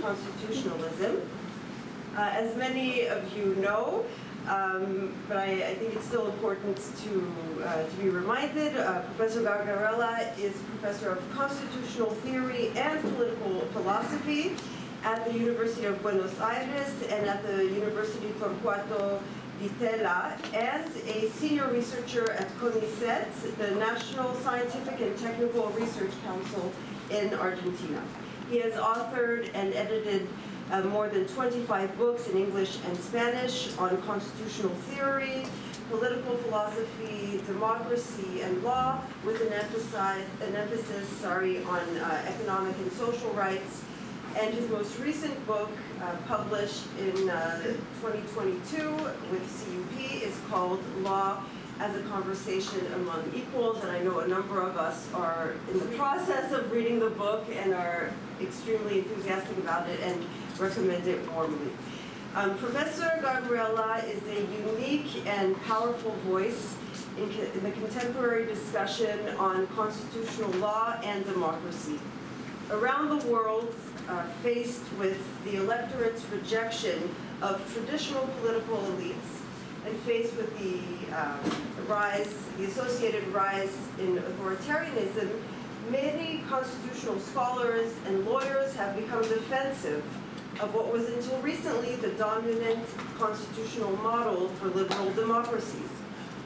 Constitutionalism. As many of you know, but I think it's still important to be reminded, Professor Gargarella is Professor of Constitutional Theory and Political Philosophy at the University of Buenos Aires and at the University Torquato di Tella, and a senior researcher at CONICET, the National Scientific and Technical Research Council in Argentina. He has authored and edited more than 25 books in English and Spanish on constitutional theory, political philosophy, democracy, and law, with an emphasis on economic and social rights. And his most recent book, published in 2022 with CUP, is called Law as a Conversation Among Equals, and I know a number of us are in the process of reading the book and are extremely enthusiastic about it and recommend it warmly. Professor Gargarella is a unique and powerful voice in the contemporary discussion on constitutional law and democracy. Around the world, faced with the electorate's rejection of traditional political elites and faced with the associated rise in authoritarianism, many constitutional scholars and lawyers have become defensive of what was until recently the dominant constitutional model for liberal democracies,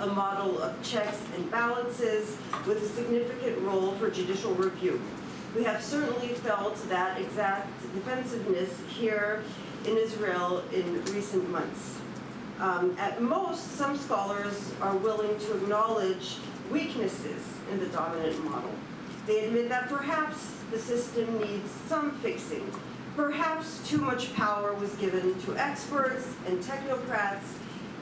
a model of checks and balances with a significant role for judicial review. We have certainly felt that exact defensiveness here in Israel in recent months. At most, some scholars are willing to acknowledge weaknesses in the dominant model. They admit that perhaps the system needs some fixing. Perhaps too much power was given to experts and technocrats,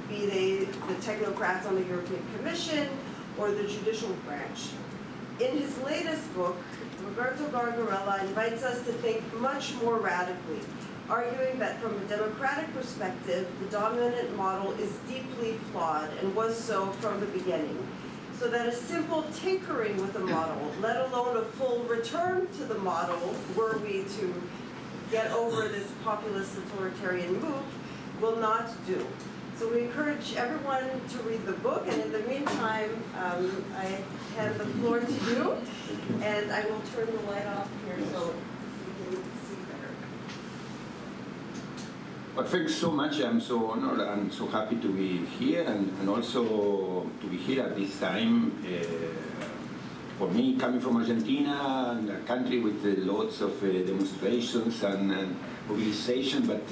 be they the technocrats on the European Commission or the judicial branch. In his latest book, Roberto Gargarella invites us to think much more radically, arguing that from a democratic perspective, the dominant model is deeply flawed and was so from the beginning. So that a simple tinkering with the model, let alone a full return to the model, were we to get over this populist authoritarian move, will not do. So we encourage everyone to read the book, and in the meantime, I hand the floor to you, and I will turn the light off here so we can see better. Well, thanks so much. I'm so honored and so happy to be here, and also to be here at this time. For me, coming from Argentina, a country with lots of demonstrations and mobilization, but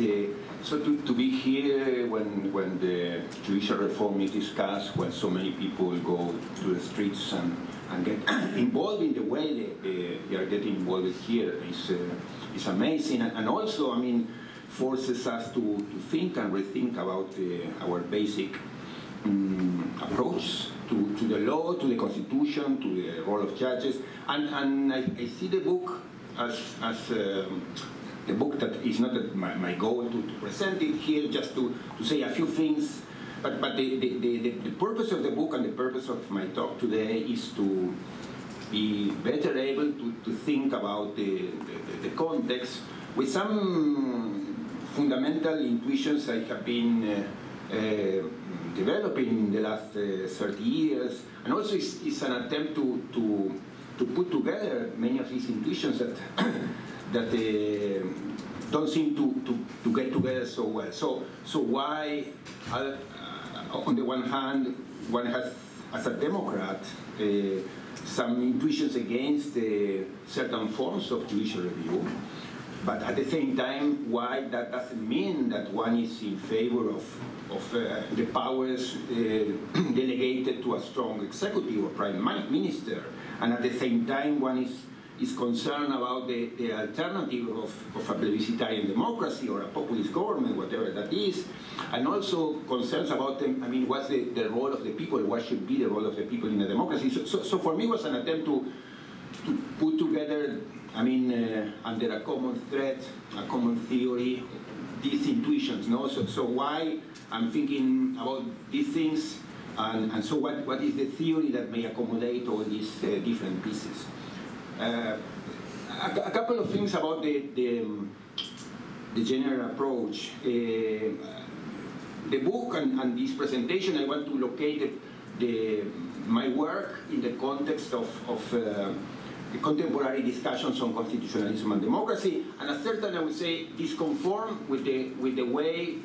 so to be here when the judicial reform is discussed, when so many people go to the streets and get involved in the way they are getting involved here is amazing, and also, I mean, forces us to think and rethink about our basic approach to the law, to the Constitution, to the role of judges, and I see the book as the book that is not my goal to present it here, just to say a few things, but the purpose of the book and the purpose of my talk today is to be better able to think about the context with some fundamental intuitions I have been developing in the last 30 years, and also it's an attempt to put together many of these intuitions that don't seem to get together so well. So why, on the one hand, one has, as a Democrat, some intuitions against certain forms of judicial review, but at the same time, why that doesn't mean that one is in favor of the powers delegated to a strong executive or prime minister, and at the same time one is concerned about the alternative of a plebiscitarian democracy or a populist government, whatever that is, and also concerns about them, I mean, what's the role of the people, what should be the role of the people in a democracy. So for me it was an attempt to put together, I mean, under a common thread, a common theory, these intuitions, no? So why I'm thinking about these things, and so what is the theory that may accommodate all these different pieces? A couple of things about the the general approach. The book and this presentation, I want to locate my work in the context of the contemporary discussions on constitutionalism and democracy, and a certain, I would say, disconform with the way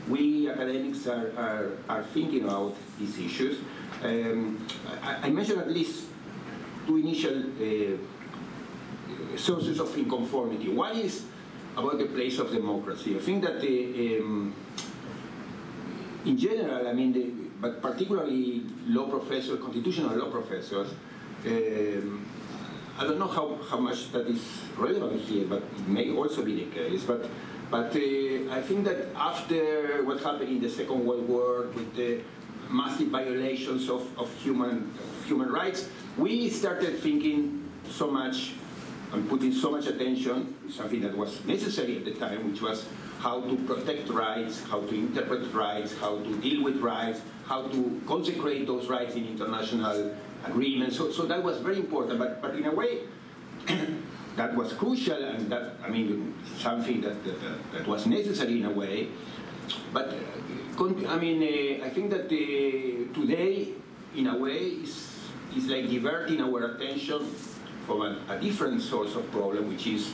we academics are thinking about these issues. I mentioned at least two initial sources of inconformity. One is about the place of democracy. I think that in general, I mean, but particularly law professors, constitutional law professors, I don't know how much that is relevant here, but it may also be the case. But I think that after what happened in the Second World War with the massive violations of human rights, we started thinking so much and putting so much attention to something that was necessary at the time, which was how to protect rights, how to interpret rights, how to deal with rights, how to consecrate those rights in international agreements. So that was very important, but in a way, that was crucial, and that, I mean, something that was necessary in a way. But I mean, I think that today, in a way, is like diverting our attention from a different source of problem, which is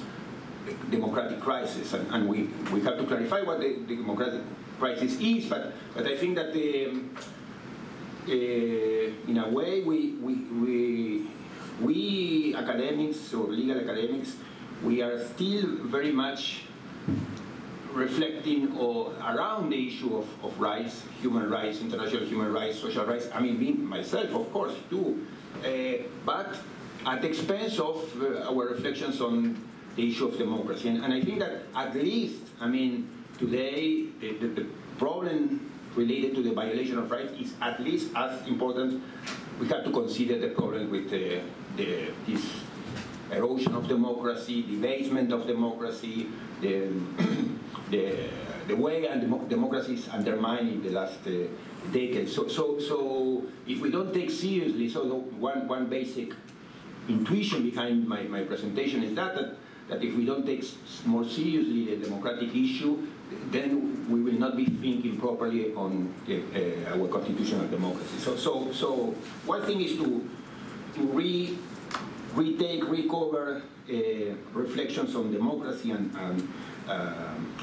the democratic crisis, and we have to clarify what the democratic crisis is. But I think that in a way we academics or legal academics, we are still very much reflecting around the issue of rights, human rights, international human rights, social rights. I mean, me, myself, of course, too, but at the expense of our reflections on the issue of democracy. And I think that at least, I mean, today, the problem related to the violation of rights is at least as important. We have to consider the problem with this erosion of democracy, debasement of democracy, the way democracy is undermined in the last decade. So if we don't take seriously, so one basic intuition behind my presentation is that if we don't take more seriously the democratic issue, then we will not be thinking properly on our constitutional democracy. So one thing is to recover reflections on democracy, and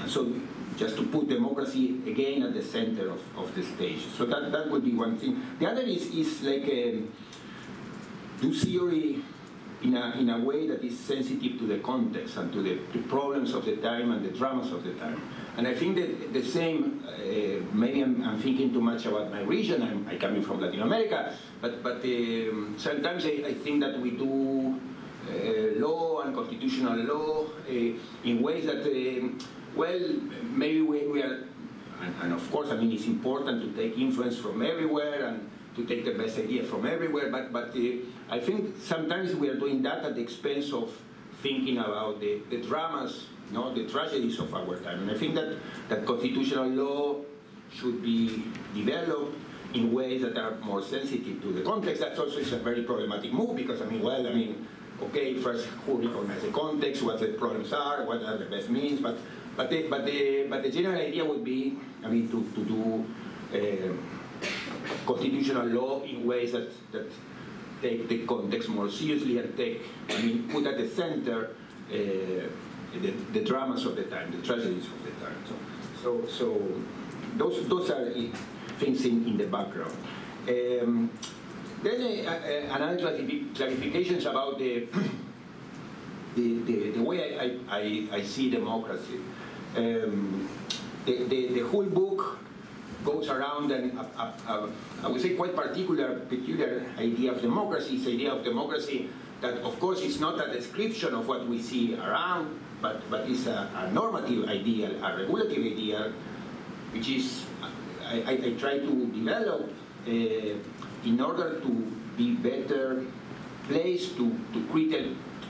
so just to put democracy again at the center of the stage. So that would be one thing. The other is like do theory in a way that is sensitive to the context and to the problems of the time and the dramas of the time. And I think that the same, maybe I'm thinking too much about my region, I'm coming from Latin America, but sometimes I think that we do law and constitutional law in ways that, well, maybe we are, and of course, I mean, it's important to take influence from everywhere and to take the best idea from everywhere, but I think sometimes we are doing that at the expense of thinking about the dramas, the tragedies of our time. And I think that constitutional law should be developed in ways that are more sensitive to the context. That also is a very problematic move because, okay, first who recognizes the context, what the problems are, what are the best means, but the general idea would be, to do constitutional law in ways that take the context more seriously and put at the center the dramas of the time, the tragedies of the time. So those are things in the background. Then another clarification is about the way I see democracy. The whole book goes around and I would say quite peculiar idea of democracy. It's the idea of democracy that, of course, is not a description of what we see around, but is a normative ideal, a regulative ideal, which is I try to develop in order to be better placed to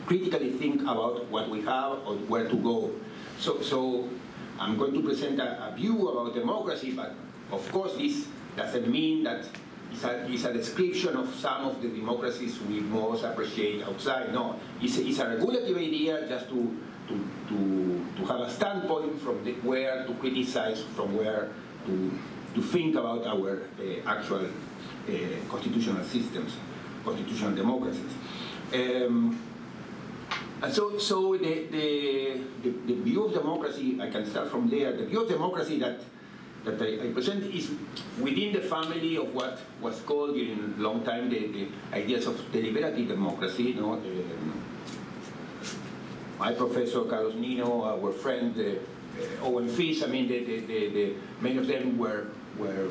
critically think about what we have or where to go. So I'm going to present a view about democracy, but of course this doesn't mean that it's a description of some of the democracies we most appreciate outside. No, it's a regulative idea just to to have a standpoint from where to criticize, from where to think about our actual constitutional systems, constitutional democracies. And so the view of democracy, I can start from there. The view of democracy that I present is within the family of what was called during a long time the ideas of deliberative democracy. You know, my professor Carlos Nino, our friend Owen Fish. I mean, many of them were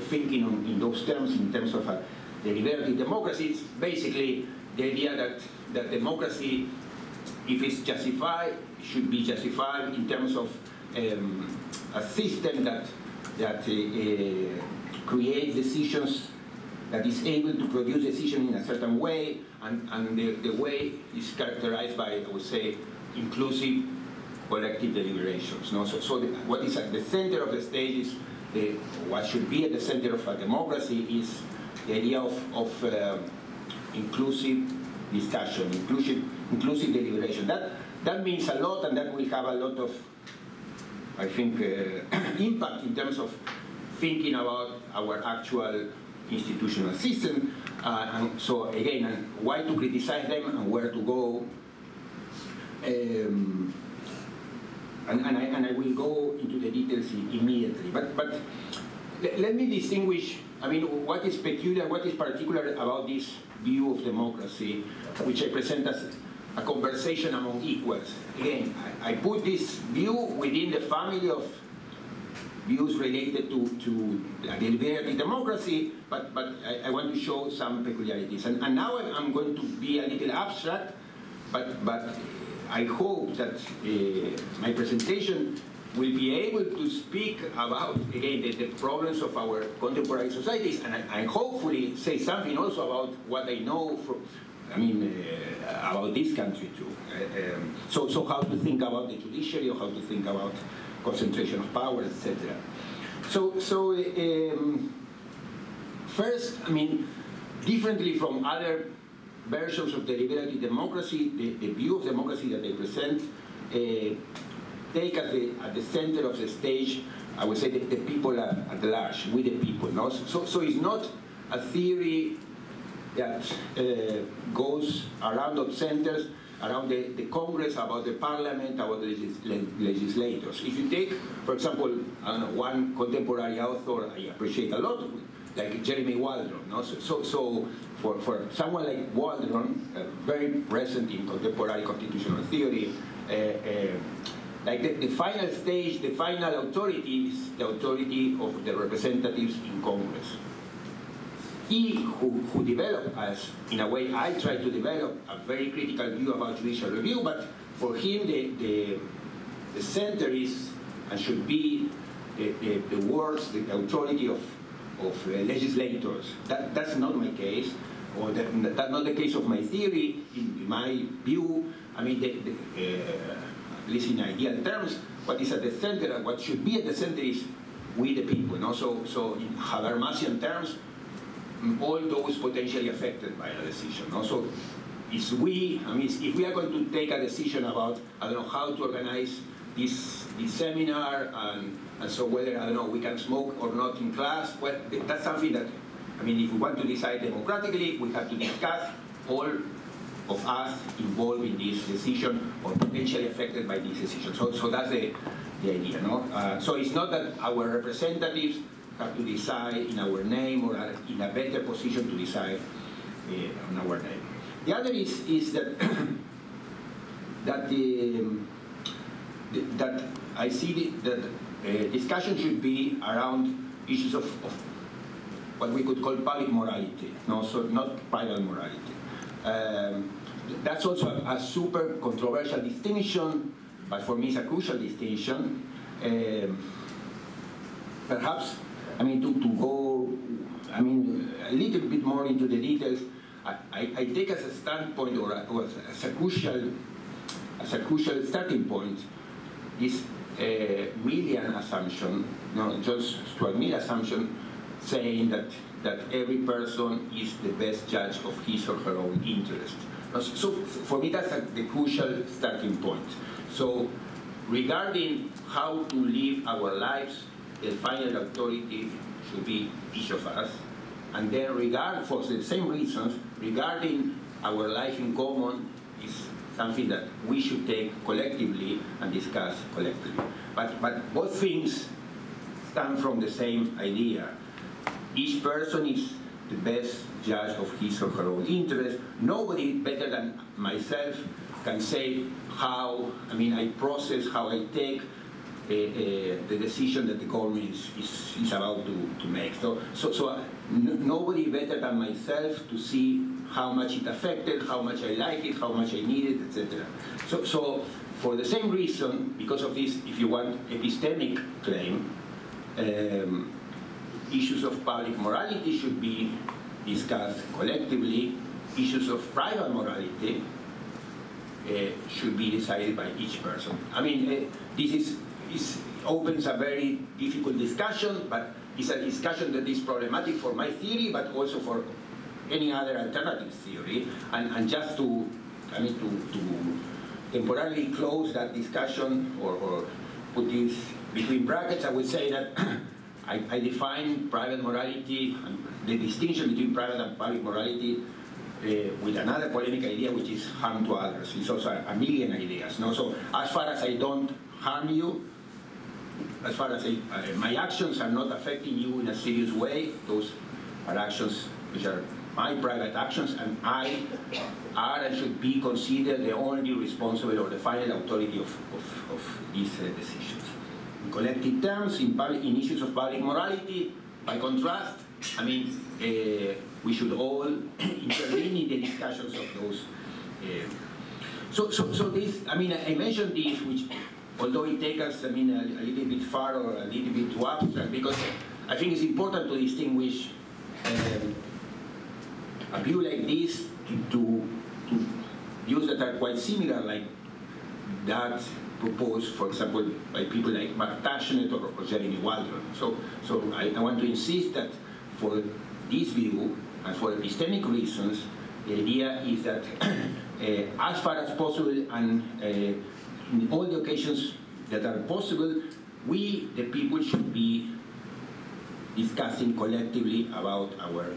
thinking in those terms, in terms of a deliberative democracy. It's basically the idea that democracy, if it's justified, should be justified in terms of a system that creates decisions, that is able to produce decisions in a certain way, and the way is characterized by, I would say, inclusive collective deliberations. No? So what is at the center of the stage is what should be at the center of a democracy is the idea of inclusive discussion, inclusive deliberation. That means a lot, and that will have a lot of, I think, impact in terms of thinking about our actual institutional system. And so again, why to criticize them and where to go. And I will go into the details immediately. But let me distinguish, I mean, what is peculiar, what is particular about this view of democracy, which I present as a conversation among equals. Again, I put this view within the family of views related to deliberative democracy, but I want to show some peculiarities. And now I'm going to be a little abstract, but I hope that my presentation will be able to speak about, again, the problems of our contemporary societies, and I hopefully say something also about what I know from, about this country too. So how to think about the judiciary, or how to think about concentration of power, etc. So first, differently from other versions of deliberative democracy, the view of democracy that they present take at the center of the stage, I would say, the people at large, with the people. No? So it's not a theory that goes around the centers, around the Congress, about the Parliament, about the legislators. If you take, for example, I don't know, one contemporary author I appreciate a lot, like Jeremy Waldron. No? So for someone like Waldron, very present in contemporary constitutional theory, like the final stage, the final authority is the authority of the representatives in Congress. He who developed, as in a way I try to develop, a very critical view about judicial review, but for him the center is and should be the words, the authority of legislators. That's not my case, or that's not the case of my theory. In my view, at least in ideal terms, what is at the center and what should be at the center is we the people. No? So in Habermasian terms, all those potentially affected by a decision. No? So it's we, if we are going to take a decision about, I don't know, how to organize this seminar, and so whether, I don't know, we can smoke or not in class, well, that's something that, if we want to decide democratically, we have to discuss all of us involved in this decision or potentially affected by this decision. So that's the idea, no? So it's not that our representatives have to decide in our name or are in a better position to decide on our name. The other is that that I see that discussion should be around issues of what we could call public morality, no, so not private morality. That's also a super controversial distinction, but for me it's a crucial distinction. Perhaps, to go, a little bit more into the details, I take as a standpoint, or as a crucial starting point, this Millian assumption, John Stuart Mill assumption, saying that every person is the best judge of his or her own interest. So for me, that's the crucial starting point. So regarding how to live our lives, the final authority should be each of us. And then for the same reasons, regarding our life in common is something that we should take collectively and discuss collectively. But both things stem from the same idea. Each person is the best judge of his or her own interest. Nobody better than myself can say how, I process, how I take the decision that the government is about to make. So nobody better than myself to see how much it affected, how much I like it, how much I need it, etc. So for the same reason, because of this, if you want, epistemic claim, issues of public morality should be discussed collectively. Issues of private morality should be decided by each person. This opens a very difficult discussion, but it's a discussion that is problematic for my theory, but also for any other alternative theory. And just to temporarily close that discussion or put this between brackets, I would say that I define private morality, and the distinction between private and public morality, with another polemic idea, which is harm to others. It's also a million ideas. No? So as far as I don't harm you, as far as my actions are not affecting you in a serious way, those are actions which are my private actions, and I are and should be considered the only responsible or the final authority of these decisions. In collective terms, in issues of public morality, by contrast, we should all intervene in the discussions of those. So this, I mentioned this, which, although it takes us, a little bit far or a little bit too abstract, because I think it's important to distinguish a view like this to views that are quite similar, like that proposed, for example, by people like Mark Tashnet or Jeremy Waldron. So I want to insist that for this view, and for epistemic reasons, the idea is that as far as possible, and in all the occasions that are possible, we, the people, should be discussing collectively about our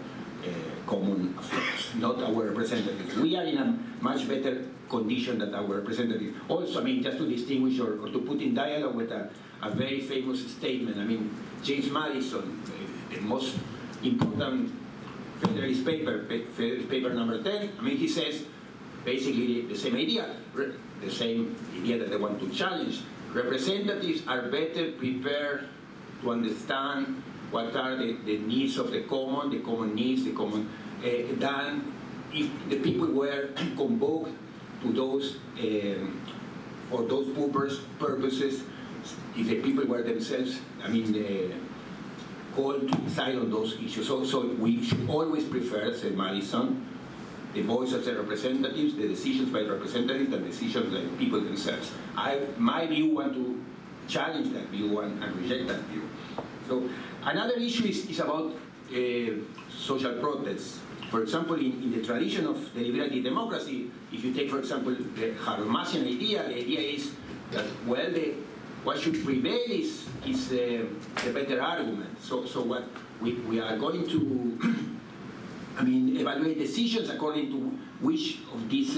common affairs, not our representatives. We are in a much better condition than our representatives. Also, just to distinguish or to put in dialogue with a very famous statement, James Madison, the most important Federalist paper number 10, he says basically the same idea that they want to challenge. Representatives are better prepared to understand what are the needs of the common needs, than if the people were convoked to those, for those purposes, if the people were themselves, called to decide on those issues. So we should always prefer, said Madison, the voice of the representatives, the decisions by the representatives, and decisions by the people themselves. My view want to challenge that view and reject that view. So another issue is about social protests. For example, in the tradition of deliberative democracy, if you take, for example, the Habermasian idea, the idea is that, well, what should prevail is the better argument. So what we are going to, evaluate decisions according to which of these,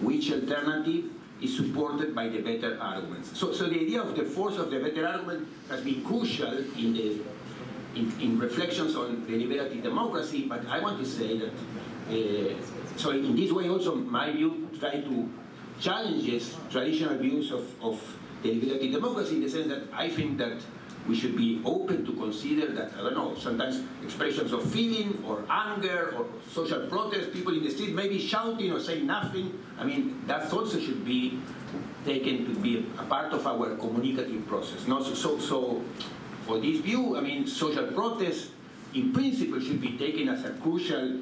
which alternative is supported by the better arguments. So the idea of the force of the better argument has been crucial in reflections on deliberative democracy, but I want to say that, so in this way also my view try to challenges traditional views of deliberative democracy, in the sense that I think that we should be open to consider that, sometimes expressions of feeling or anger or social protest, people in the street maybe shouting or saying nothing, that also should be taken to be a part of our communicative process. So for this view, social protest in principle should be taken as a crucial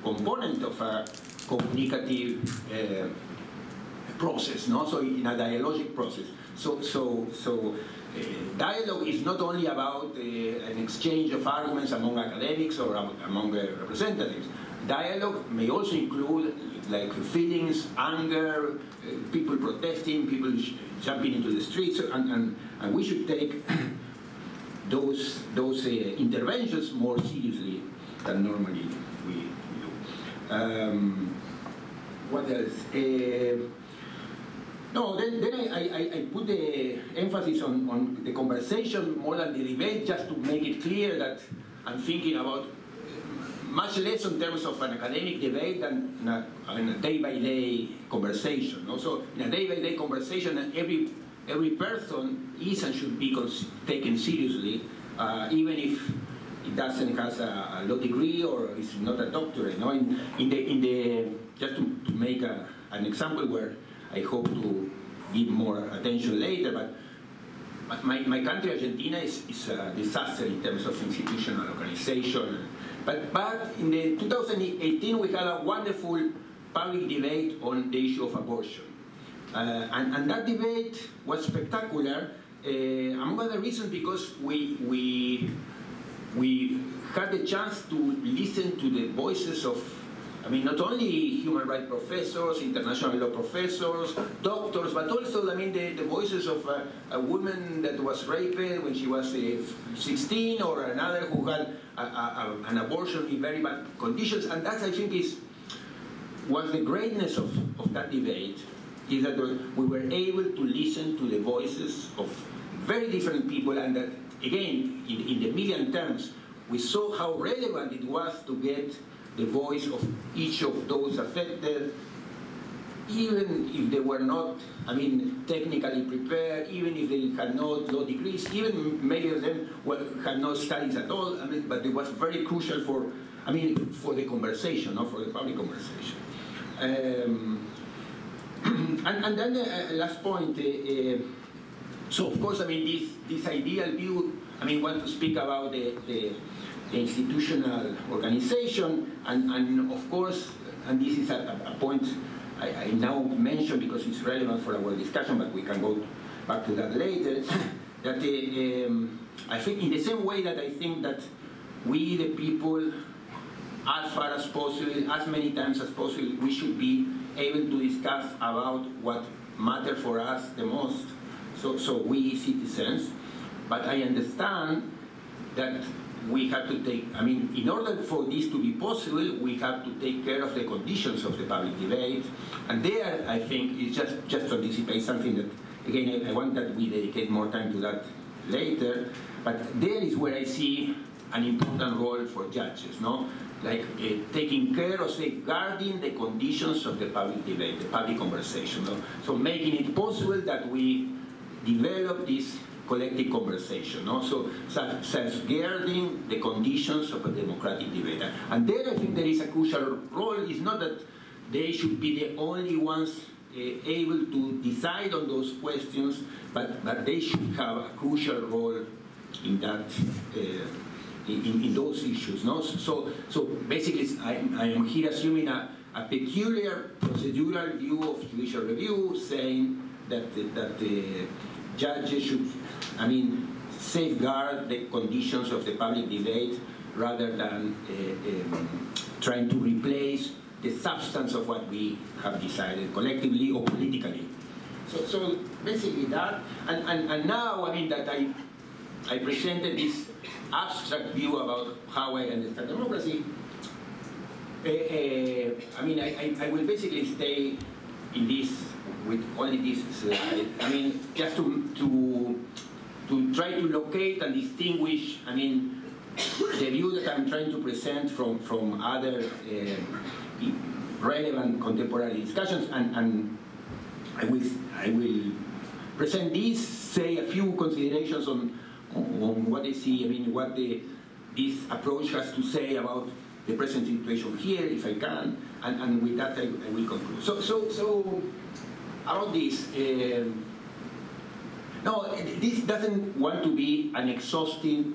component of a communicative process, so in a dialogic process. So dialogue is not only about an exchange of arguments among academics or among representatives. Dialogue may also include like feelings, anger, people protesting, people jumping into the streets, and we should take those interventions more seriously than normally we do. What else? No, then I put the emphasis on the conversation more than the debate, just to make it clear that I'm thinking about much less in terms of an academic debate than in a day-by-day conversation. Also, in a day-by-day conversation, every person is and should be taken seriously, even if it doesn't have a law degree or is not a doctorate. You know, just to make an example where I hope to give more attention later, but my country, Argentina, is a disaster in terms of institutional organization. But in the 2018, we had a wonderful public debate on the issue of abortion. And that debate was spectacular, among other reasons because we had the chance to listen to the voices of, I mean, not only human rights professors, international law professors, doctors, but also, I mean, the voices of a woman that was raped when she was 16, or another who had an abortion in very bad conditions. And that, I think, was the greatness of that debate, is that we were able to listen to the voices of very different people, and that, again, in the median terms, we saw how relevant it was to get the voice of each of those affected, even if they were not, I mean, technically prepared, even if they had no law degrees, even many of them had no studies at all. I mean, but it was very crucial for, I mean, for the conversation, not for the public conversation. And then the last point. So of course, I mean, this ideal view. I mean, want to speak about the institutional organization, and of course, and this is a point I now mention because it's relevant for our discussion, but we can go back to that later, that I think in the same way that I think that we, the people, as far as possible, as many times as possible, we should be able to discuss about what matters for us the most, so we citizens, but I understand that we have to take, I mean, in order for this to be possible, we have to take care of the conditions of the public debate. And there, I think, is just to anticipate something that, again, I want that we dedicate more time to that later. But there is where I see an important role for judges, no? Like taking care of safeguarding the conditions of the public debate, the public conversation. No? So making it possible that we develop this collective conversation, no? So safeguarding the conditions of a democratic debate. And there I think there is a crucial role. It's not that they should be the only ones able to decide on those questions, but they should have a crucial role in that, in those issues, no? So basically I am here assuming a peculiar procedural view of judicial review, saying that the judges should, I mean, safeguard the conditions of the public debate rather than trying to replace the substance of what we have decided collectively or politically. So basically that, and now, I mean, that I presented this abstract view about how I understand democracy. I mean, I will basically stay in this with only this slide. I mean, just to try to locate and distinguish, I mean, the view that I'm trying to present from other relevant contemporary discussions, and I will present these, say a few considerations on what I see, I mean, what this approach has to say about the present situation here, if I can, and with that I will conclude. So about this, no, this doesn't want to be an exhaustive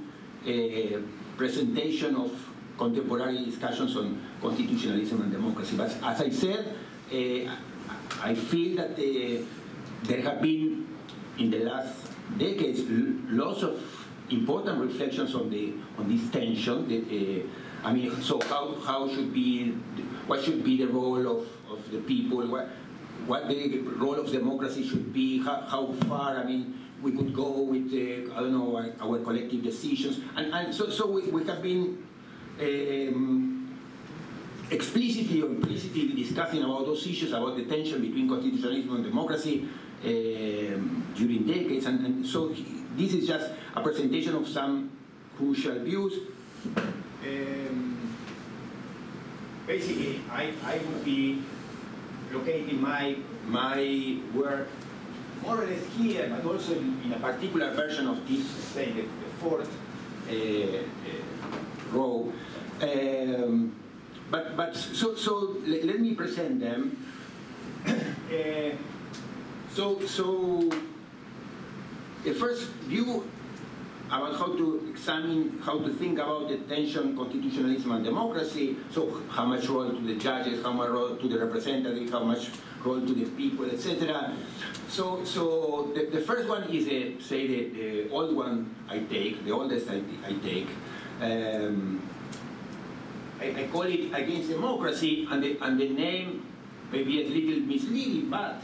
presentation of contemporary discussions on constitutionalism and democracy, but as I said, I feel that there have been, in the last decades, lots of important reflections on this tension. I mean, so how should be, what should be the role of of the people, what the role of democracy should be, how far, I mean, we could go with, I don't know, our collective decisions. And so we have been explicitly or implicitly discussing about those issues, about the tension between constitutionalism and democracy during decades. And so this is just a presentation of some crucial views. Basically, I would be locating my work more or less here, but also in a particular version of this, say, the fourth row. So let me present them. So the first view about how to examine, how to think about the tension, constitutionalism and democracy. So how much role to the judges, how much role to the representatives, how much role to the people, etc. So the first one is, say, the old one I take, the oldest I take. I call it Against Democracy, and the name may be a little misleading, but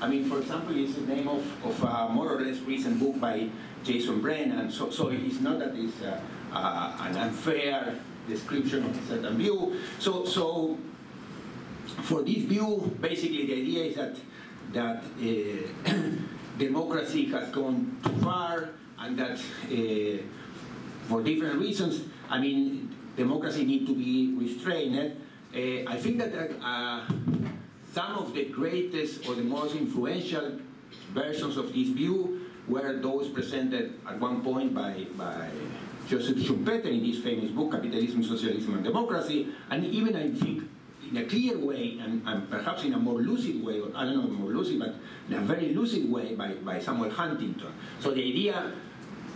I mean, for example, it's the name of a more or less recent book by Jason Brennan, so it is not that it's an unfair description of a certain view. So for this view, basically the idea is that democracy has gone too far, and that for different reasons, I mean, democracy needs to be restrained. I think that some of the greatest or the most influential versions of this view were those presented at one point by Joseph Schumpeter in this famous book, Capitalism, Socialism, and Democracy, and even I think in a clear way, and perhaps in a more lucid way, or I don't know, more lucid, but in a very lucid way by Samuel Huntington. So the idea,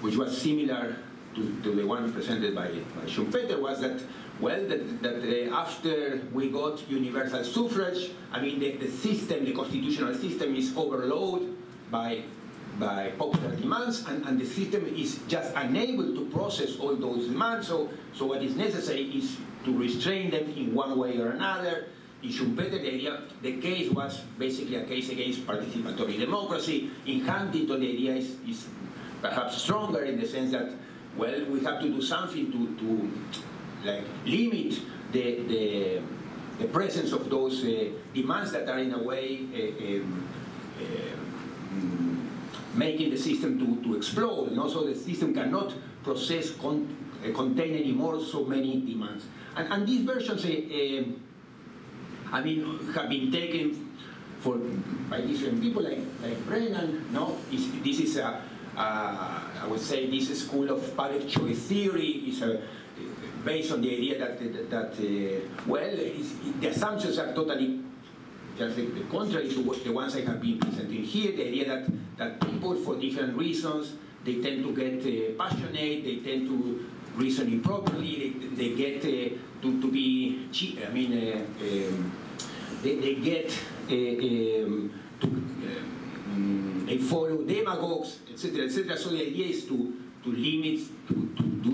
which was similar to the one presented by Schumpeter, was that, well, that after we got universal suffrage, I mean, the system, the constitutional system is overloaded by popular demands, and the system is just unable to process all those demands. So what is necessary is to restrain them in one way or another. In Schumpeter, the case was basically a case against participatory democracy. In Huntington, the idea is perhaps stronger in the sense that, well, we have to do something to like limit the presence of those demands that are in a way making the system to explode, and also the system cannot process, contain anymore so many demands. And these versions, I mean, have been taken by different people like Brennan. No, this is I would say this school of public choice theory is based on the idea that well, the assumptions are totally just the contrary to the ones I have been presenting here. The idea that people, for different reasons, they tend to get passionate, they tend to reason improperly, they get to be cheap. I mean, they get they follow demagogues, etc., etc. So the idea is to limit, to do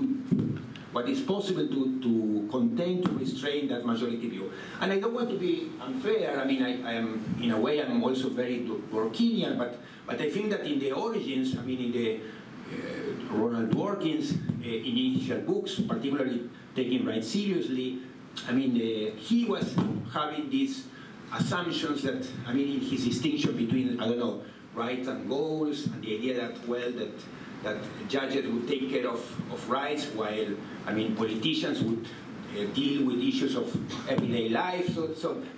what is possible to contain, to restrain that majority view. And I don't want to be unfair. I mean, I am, in a way, I'm also very Dworkinian, but I think that in the origins, I mean, in the Ronald Dworkin's initial books, particularly taken right seriously, I mean, he was having these assumptions that, I mean, in his distinction between, I don't know, rights and goals, and the idea that, well, that judges would take care of rights, while, I mean, politicians would deal with issues of everyday life.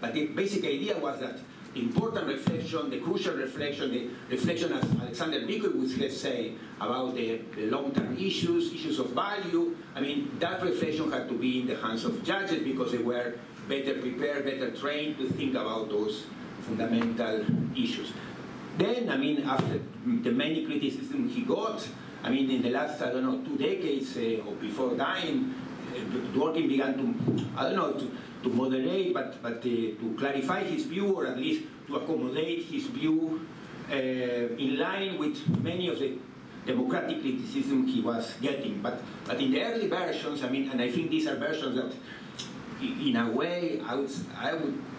But the basic idea was that the important reflection, the crucial reflection, the reflection, as Alexander Bickel would say, about the long-term issues of value, I mean, that reflection had to be in the hands of judges because they were better prepared, better trained to think about those fundamental issues. Then, I mean, after the many criticism he got, I mean, in the last, I don't know, 2 decades or before dying, Dworkin began to, I don't know, to moderate, but to clarify his view, or at least to accommodate his view in line with many of the democratic criticism he was getting. But in the early versions, I mean, and I think these are versions that in a way, I would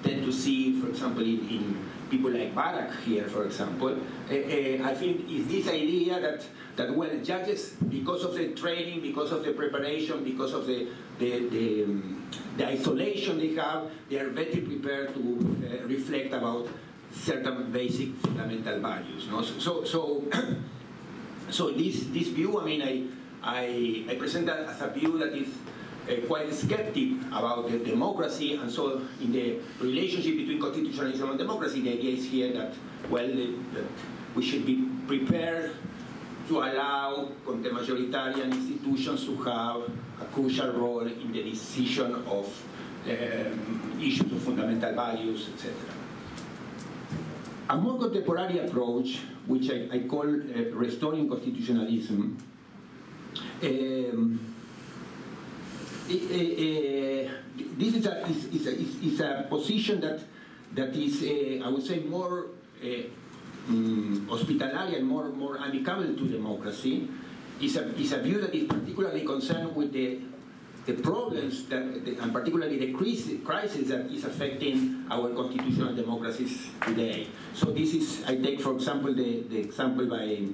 tend to see, for example, in people like Barak here, for example, I think is this idea that well, judges, because of the training, because of the preparation, because of the isolation they have, they are better prepared to reflect about certain basic fundamental values. No? So this view, I mean, I present that as a view that is quite skeptic about the democracy, and so in the relationship between constitutionalism and democracy, the idea is here that, well, that we should be prepared to allow majoritarian institutions to have a crucial role in the decision of issues of fundamental values, etc. A more contemporary approach, which I call restoring constitutionalism, this is a position that is, I would say, more hospitalitarian, more amicable to democracy. Is a view that is particularly concerned with the problems that, and particularly the crisis that is affecting our constitutional democracies today. So this is, I take for example the example by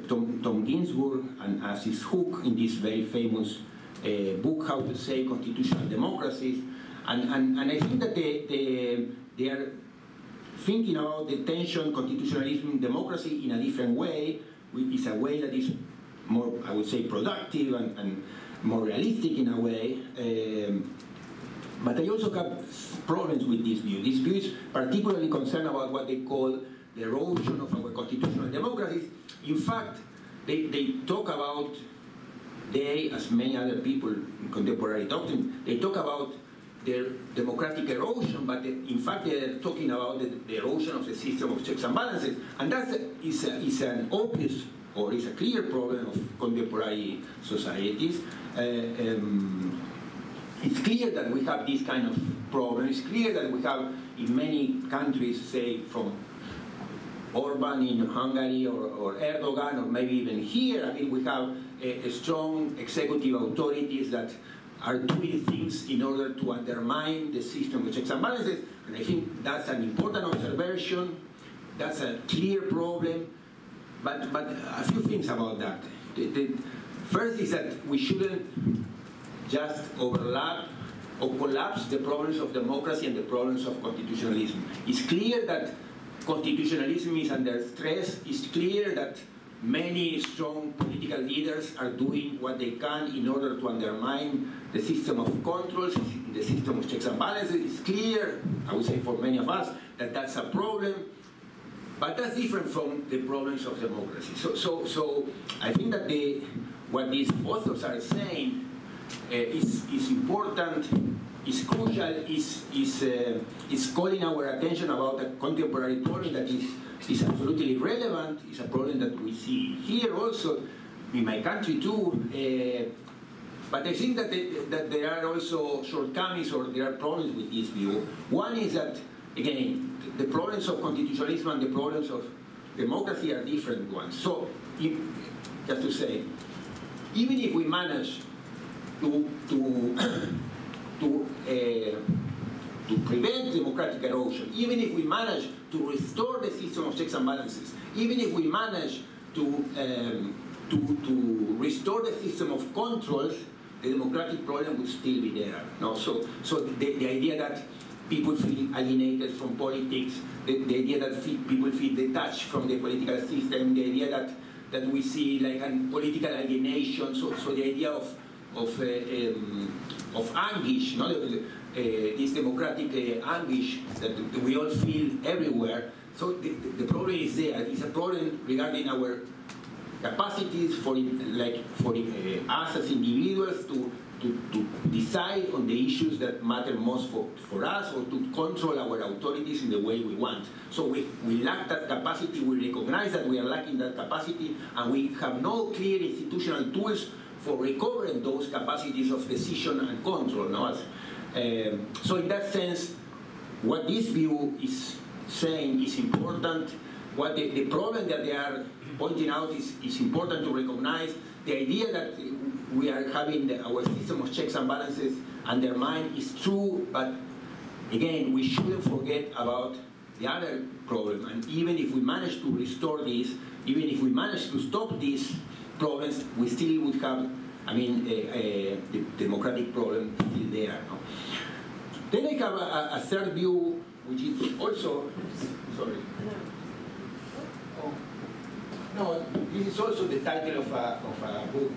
Tom Ginsburg and Assis Hook in this very famous book, How to Save Constitutional Democracies, and I think that they are thinking about the tension constitutionalism democracy in a different way. It's a way that is more, I would say, productive and more realistic in a way. But I also have problems with this view. This view is particularly concerned about what they call the erosion of our constitutional democracies. In fact, they talk about, as many other people in contemporary doctrine, they talk about their democratic erosion, but in fact they're talking about the erosion of the system of checks and balances, and that is an obvious or is a clear problem of contemporary societies. It's clear that we have this kind of problem. It's clear that we have in many countries, say from Orban in Hungary or Erdogan, or maybe even here, I mean, we have strong executive authorities that are doing things in order to undermine the system of checks and balances, and I think that's an important observation. That's a clear problem, but a few things about that. The first is that we shouldn't just overlap or collapse the problems of democracy and the problems of constitutionalism. It's clear that constitutionalism is under stress. It's clear that many strong political leaders are doing what they can in order to undermine the system of controls, the system of checks and balances. It's clear, I would say for many of us, that that's a problem, but that's different from the problems of democracy. So I think that what these authors are saying is important, is crucial, is calling our attention about a contemporary problem that is absolutely relevant. It's a problem that we see here also, in my country too. But I think that there are also shortcomings, or there are problems with this view. One is that, again, the problems of constitutionalism and the problems of democracy are different ones. So, just to say, even if we manage to prevent democratic erosion, even if we manage to restore the system of checks and balances, even if we manage to restore the system of controls, the democratic problem would still be there. No? So the idea that people feel alienated from politics, the idea that people feel detached from the political system, the idea that we see like a political alienation, so the idea of anguish, no? This democratic anguish that we all feel everywhere. So the problem is there. It's a problem regarding our capacities for us as individuals to decide on the issues that matter most for us, or to control our authorities in the way we want. So we lack that capacity. We recognize that we are lacking that capacity, and we have no clear institutional tools for recovering those capacities of decision and control. No? So in that sense, what this view is saying is important. What the problem that they are pointing out is important to recognize. The idea that we are having our system of checks and balances undermined is true, but again, we shouldn't forget about the other problem. And even if we manage to restore this, even if we manage to stop these problems, we still would have, I mean, the democratic problem still there. No? Then I have a third view, which is also, sorry. Oh. No, this is also the title of a book.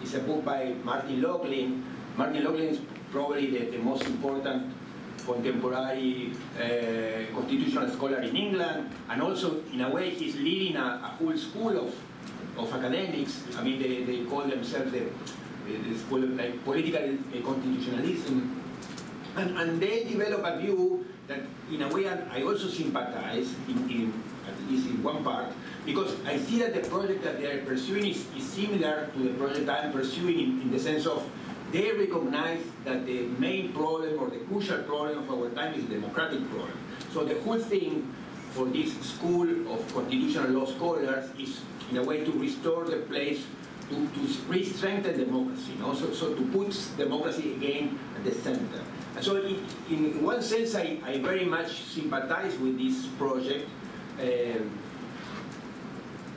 It's a book by Martin Loughlin. Martin Loughlin is probably the most important contemporary constitutional scholar in England, and also, in a way, he's leading a whole school of academics. I mean, they call themselves the school of like, political constitutionalism. And they develop a view that, in a way, I also sympathize, at least in one part, because I see that the project that they are pursuing is similar to the project I'm pursuing in the sense of they recognize that the main problem or the crucial problem of our time is the democratic problem. So the whole thing for this school of constitutional law scholars is, in a way, to restore the place, to re-strengthen democracy, you know? So to put democracy again at the center. And so in one sense, I very much sympathize with this project,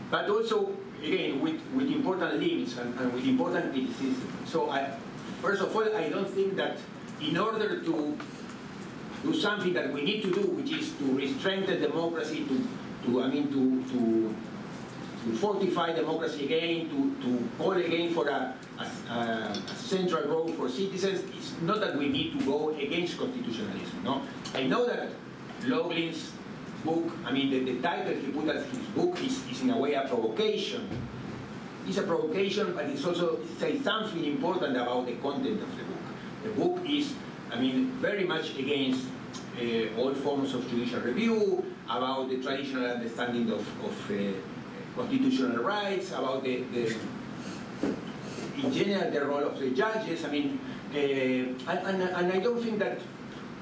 but also, again, with important limits and with important criticism. So first of all, I don't think that in order to do something that we need to do, which is to re-strengthen democracy, to fortify democracy again, to call again for a central role for citizens, it's not that we need to go against constitutionalism. No? I know that Loughlin's book, I mean, the title he put as his book is in a way a provocation. It's a provocation, but it's also says something important about the content of the book. The book is, I mean, very much against all forms of judicial review, about the traditional understanding of constitutional rights, about in general the role of the judges. I mean, and I don't think that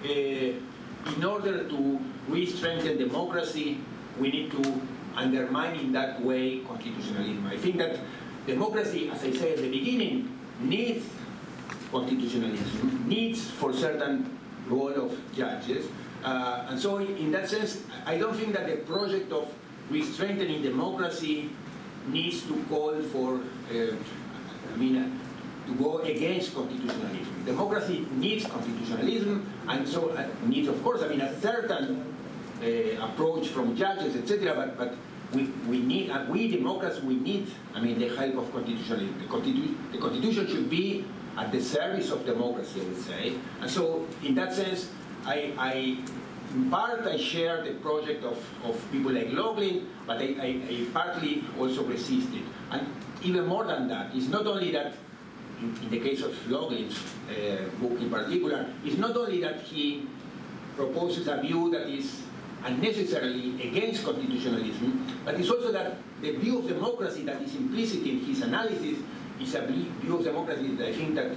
in order to re-strengthen democracy, we need to undermine in that way constitutionalism. I think that democracy, as I said at the beginning, needs constitutionalism, needs for certain role of judges. And so in that sense, I don't think that the project of re-strengthening democracy needs to call for, to go against constitutionalism. Democracy needs constitutionalism, and so needs, of course, a certain approach from judges, etc. But we need, we Democrats, we need, the help of constitutionalism. The Constitution should be at the service of democracy, I would say. And so, in that sense, in part, I share the project of people like Loughlin, but I partly also resist it. And even more than that, it's not only that, in the case of Loughlin's book in particular, it's not only that he proposes a view that is unnecessarily against constitutionalism, but it's also that the view of democracy that is implicit in his analysis is a view of democracy that I think that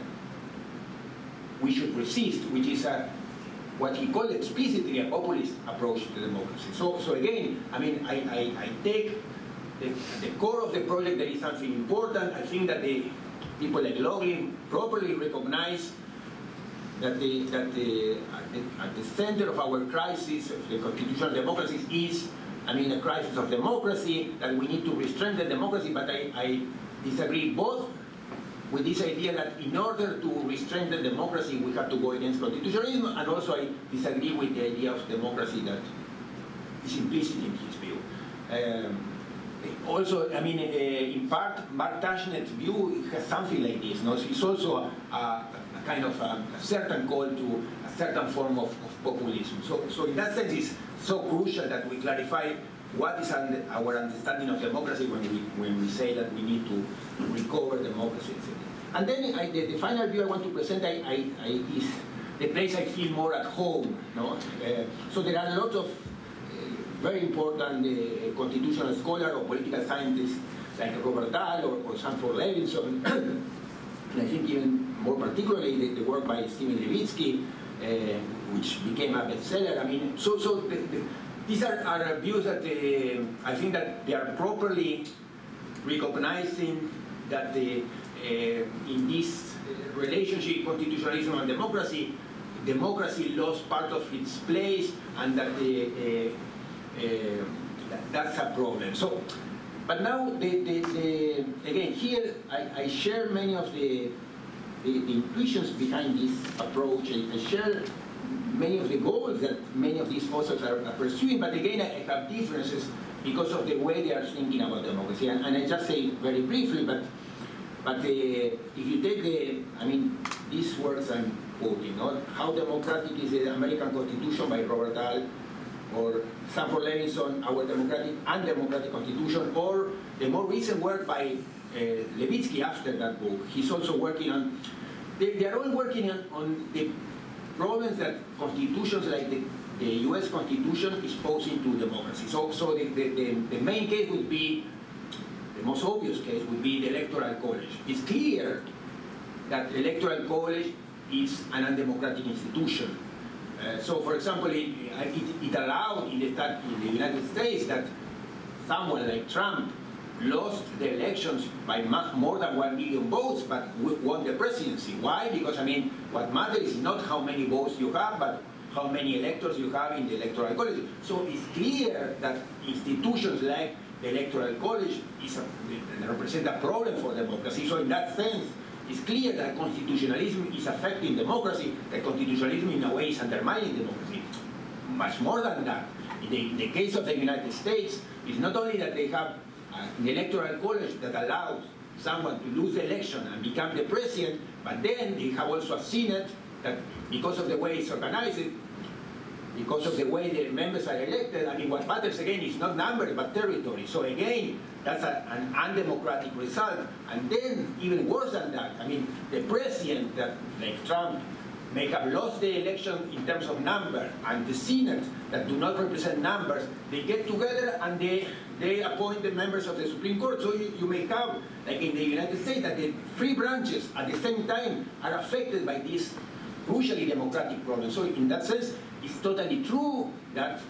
we should resist, which is what he called explicitly a populist approach to democracy. So again, I take the core of the project. There is something important. I think that the people like Loughlin properly recognize that at the center of our crisis of the constitutional democracies is, a crisis of democracy, that we need to re-strengthen democracy, but I disagree both with this idea that in order to re-strengthen democracy, we have to go against constitutionalism, and also I disagree with the idea of democracy that is implicit in his view. Also, in part, Mark Tashnet's view has something like this. No? It's also a kind of a certain call to a certain form of populism. So in that sense, it's so crucial that we clarify what is our understanding of democracy when we say that we need to recover democracy, etc. And then the final view I want to present is the place I feel more at home. No? So there are lots of very important constitutional scholars or political scientists like Robert Dahl or Sanford Levinson, and I think even more particularly the work by Stephen Levitsky, which became a bestseller. These are views that I think that they are properly recognizing that in this relationship, constitutionalism and democracy, democracy lost part of its place, and that that's a problem. So, but now, again, here I share many of the intuitions behind this approach. I share many of the goals that many of these authors are pursuing, but again, I have differences because of the way they are thinking about democracy. And I just say very briefly, but if you take these words I'm quoting, How Democratic is the American Constitution by Robert Dahl, or Sanford Levinson, Our Democratic and Democratic Constitution, or the more recent work by Levitsky after that book. He's also working on, they are all working on the problems that constitutions like the US Constitution is posing to democracy. So the main case would be, the most obvious case would be the Electoral College. It's clear that the Electoral College is an undemocratic institution. So, for example, it allowed in the United States that someone like Trump lost the elections by more than 1 million votes, but won the presidency. Why? Because, what matters is not how many votes you have, but how many electors you have in the Electoral College. So it's clear that institutions like the Electoral College represent a problem for democracy. So in that sense, it's clear that constitutionalism is affecting democracy, that constitutionalism in a way is undermining democracy. Much more than that. In the case of the United States, it's not only that they have an Electoral College that allows someone to lose the election and become the president, but then they have also a Senate that, because of the way it's organized, because of the way the members are elected, what matters again is not numbers but territory. So again, that's an undemocratic result. And then, even worse than that, the president that, like Trump, may have lost the election in terms of number, and the Senate that do not represent numbers, they get together and they appoint the members of the Supreme Court. So you may have, like in the United States, that the three branches at the same time are affected by this crucially democratic problem. So in that sense, it's totally true that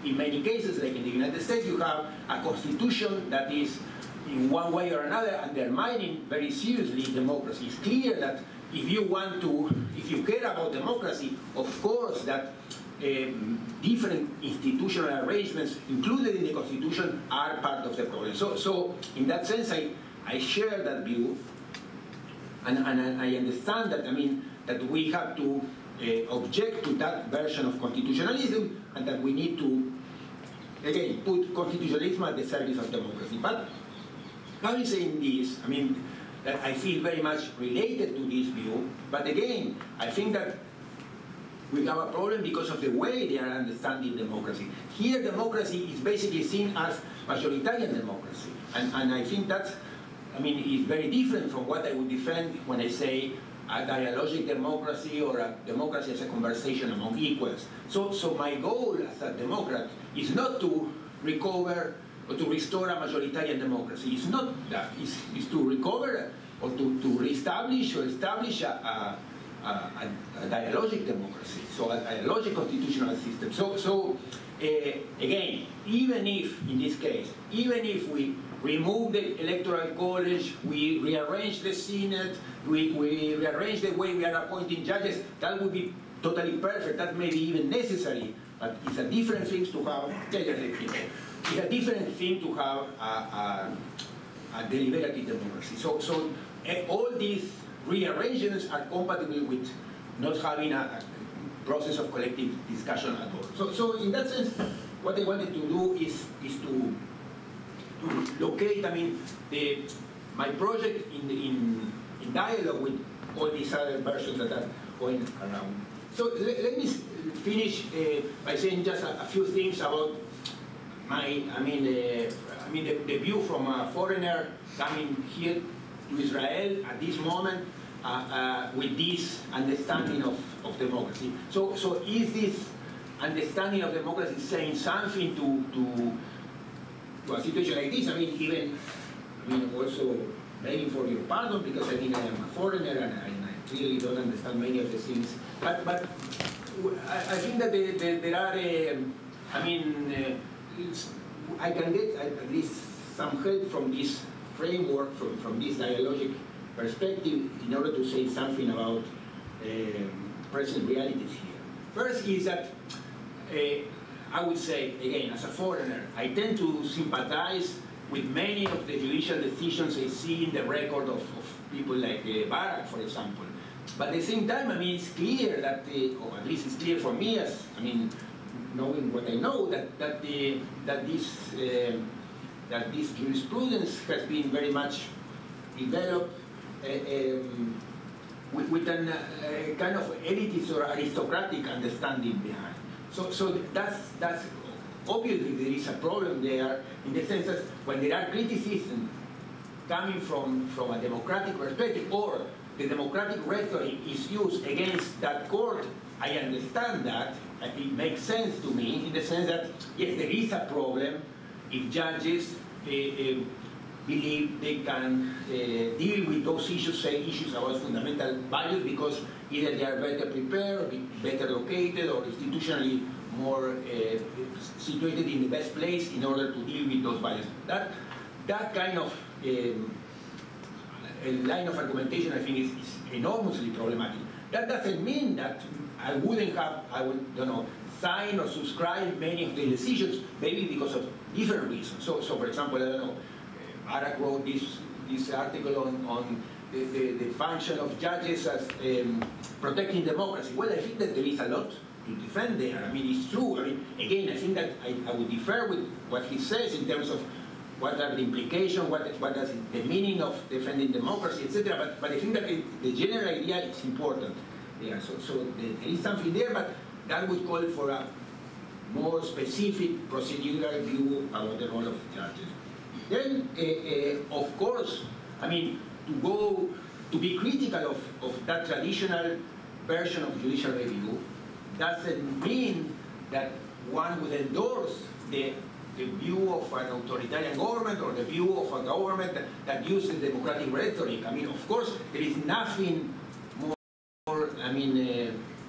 in many cases, like in the United States, you have a constitution that is, in one way or another, undermining very seriously democracy. It's clear that if you care about democracy, of course that different institutional arrangements included in the Constitution are part of the problem. So in that sense, I share that view, and I understand that, that we have to object to that version of constitutionalism, and that we need to, again, put constitutionalism at the service of democracy. But having said this, that I feel very much related to this view, but again, I think that we have a problem because of the way they are understanding democracy. Here, democracy is basically seen as majoritarian democracy, and I think that's, is very different from what I would defend when I say a dialogic democracy or a democracy as a conversation among equals. So my goal as a Democrat is not to recover or to restore a majoritarian democracy. It's not that. It's to recover or to reestablish or establish a dialogic democracy, so a dialogic constitutional system. So again, even if, in this case, even if we remove the Electoral College, we rearrange the Senate, we rearrange the way we are appointing judges, that would be totally perfect. That may be even necessary, but it's a different thing to have. It's a different thing to have a deliberative democracy. So all these rearrangements are compatible with not having a process of collective discussion at all. So in that sense, what I wanted to do is to locate, my project in dialogue with all these other versions that are going around. So let me finish by saying just a few things about my, the view from a foreigner coming here to Israel at this moment with this understanding of democracy. So is this understanding of democracy saying something to a situation like this? Also begging for your pardon, because I am a foreigner and I really don't understand many of the things. But I think that there are, I can get at least some help from this framework, from this dialogic perspective in order to say something about present realities here. First is that I would say, again, as a foreigner, I tend to sympathize with many of the judicial decisions I see in the record of people like Barak, for example. But at the same time, I mean, it's clear that, or at least it's clear for me, as I mean, knowing what I know, that this jurisprudence has been very much developed with a kind of elitist or aristocratic understanding behind. So that's obviously there is a problem there in the sense that when there are criticisms coming from a democratic perspective, or the democratic rhetoric is used against that court, I understand that. It makes sense to me in the sense that, yes, there is a problem if judges believe they can deal with those issues, say issues about fundamental values, because either they are better prepared, or better located, or institutionally more situated in the best place in order to deal with those values. That kind of a line of argumentation, I think, is enormously problematic. That doesn't mean that I wouldn't have, sign or subscribe many of the decisions, maybe because of different reasons. So for example, I don't know, Barak wrote this article on the function of judges as protecting democracy. Well, I think that there is a lot to defend there. I mean, it's true. I mean, again, I think that I would differ with what he says in terms of what are the implications, what is the meaning of defending democracy, etc. But I think that the general idea is important. Yeah, so there is something there, but that would call for a more specific procedural view about the role of judges. Then, of course, I mean, to be critical of that traditional version of judicial review doesn't mean that one would endorse the view of an authoritarian government or the view of a government that uses democratic rhetoric. I mean, of course, there is nothing more,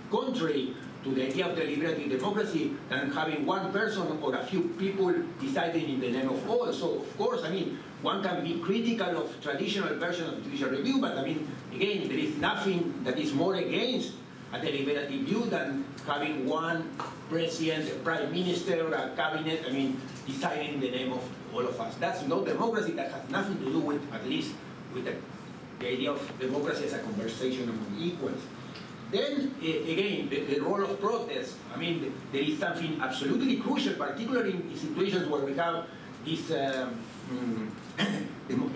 contrary to the idea of deliberative democracy than having one person or a few people deciding in the name of all. So, of course, I mean, one can be critical of traditional version of judicial review, but I mean, again, there is nothing that is more against a deliberative view than having one president, a prime minister, or a cabinet, I mean, deciding in the name of all of us. That's not democracy. That has nothing to do with, at least, with the idea of democracy as a conversation among equals. Then, again, the role of protest. I mean, there is something absolutely crucial, particularly in situations where we have this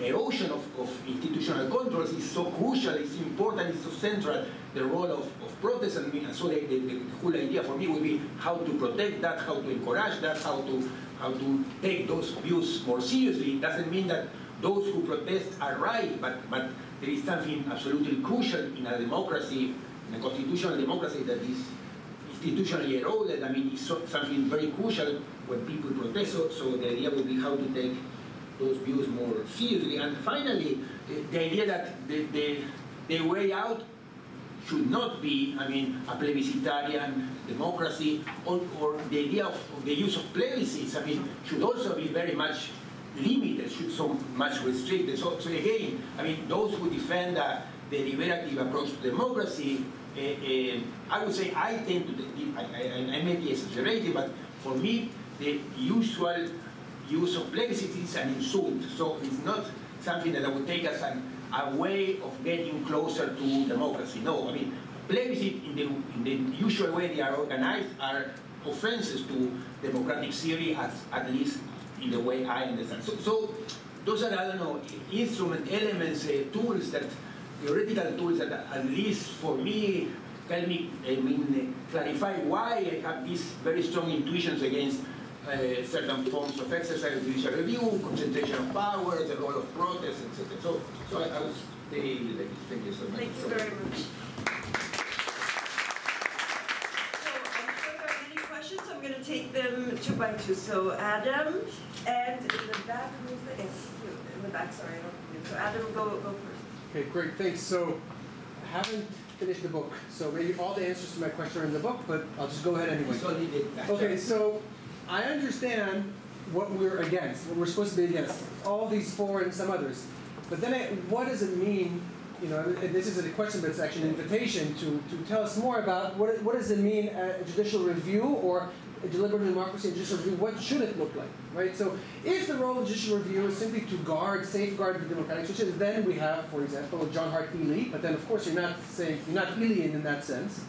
erosion of institutional controls is so crucial, it's important, it's so central, the role of protest. And so the whole idea for me would be how to protect that, how to encourage that, how to take those views more seriously. It doesn't mean that those who protest are right, but there is something absolutely crucial in a democracy, in a constitutional democracy that is institutionally eroded. I mean, it's something very crucial when people protest. So the idea would be how to take those views more seriously. And finally, the idea that the way out should not be, I mean, a plebiscitarian democracy, or the idea of the use of plebiscites, I mean, should also be very much limited, should so much restricted. So again, I mean, those who defend the deliberative approach to democracy, I would say I tend to, I may be exaggerating, but for me, the usual use of plebiscites is an insult. So it's not something that I would take as a way of getting closer to democracy. No, I mean, plebiscite in the usual way they are organized are offenses to democratic theory, at least in the way I understand. So those are, I don't know, instrument elements, tools that, theoretical tools that at least for me help me, clarify why I have these very strong intuitions against certain forms of exercise of judicial review, concentration of power, the role of protest, etc. So I would stay like this. Thank you so much. Thank you very much. So I'm sure there are many questions. I'm going to take them two by two. So Adam, and in the back, who's the in the back? Sorry, I don't. So Adam, go first. Okay, great, thanks. So I haven't finished the book, so maybe all the answers to my question are in the book, but I'll just go ahead anyway. Okay, so I understand what we're against, what we're supposed to be against, all these four and some others. But then what does it mean, you know, and this is a question, but it's actually an invitation to tell us more about what does it mean a judicial review or a deliberative democracy and judicial review, what should it look like, right? So if the role of judicial review is simply to safeguard the democratic traditions, then we have, for example, John Hart Ely, but then of course you're not Elian in that sense.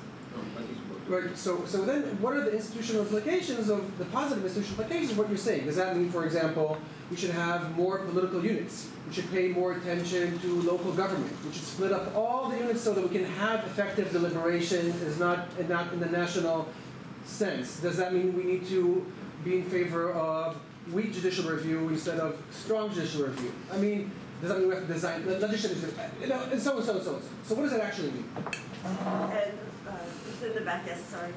Right, so then what are the institutional implications of the positive institutional implications of what you're saying? Does that mean, for example, we should have more political units? We should pay more attention to local government. We should split up all the units so that we can have effective deliberation, not in the national sense. Does that mean we need to be in favor of weak judicial review instead of strong judicial review? I mean, does that mean we have to design legislation, you know, and so on, so on, so on. So what does that actually mean? And just in the back, yes, sorry.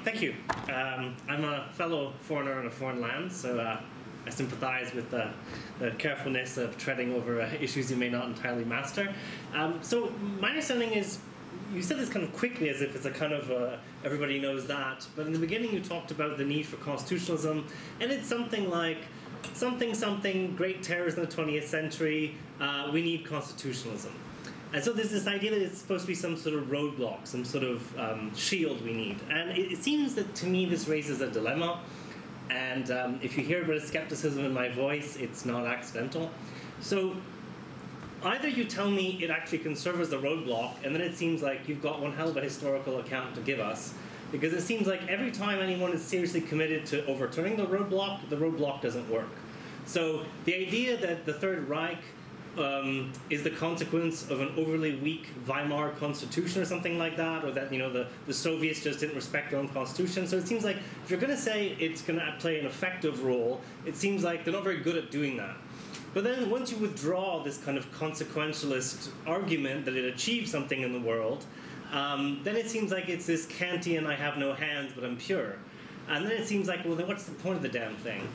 Thank you. I'm a fellow foreigner in a foreign land, so I sympathize with the carefulness of treading over issues you may not entirely master. So my understanding is, you said this kind of quickly as if it's a kind of everybody knows that, but in the beginning you talked about the need for constitutionalism, and it's something like something, great terrors in the 20th century, we need constitutionalism. And so there's this idea that it's supposed to be some sort of roadblock, some sort of shield we need. And it seems that to me this raises a dilemma, and if you hear a bit of skepticism in my voice, it's not accidental. So either you tell me it actually can serve as a roadblock, and then it seems like you've got one hell of a historical account to give us, because it seems like every time anyone is seriously committed to overturning the roadblock doesn't work. So the idea that the Third Reich is the consequence of an overly weak Weimar constitution or something like that, or that, you know, the Soviets just didn't respect their own constitution. So it seems like if you're going to say it's going to play an effective role, it seems like they're not very good at doing that. But then once you withdraw this kind of consequentialist argument that it achieves something in the world, then it seems like it's this Kantian, I have no hands, but I'm pure. And then it seems like, well, then what's the point of the damn thing?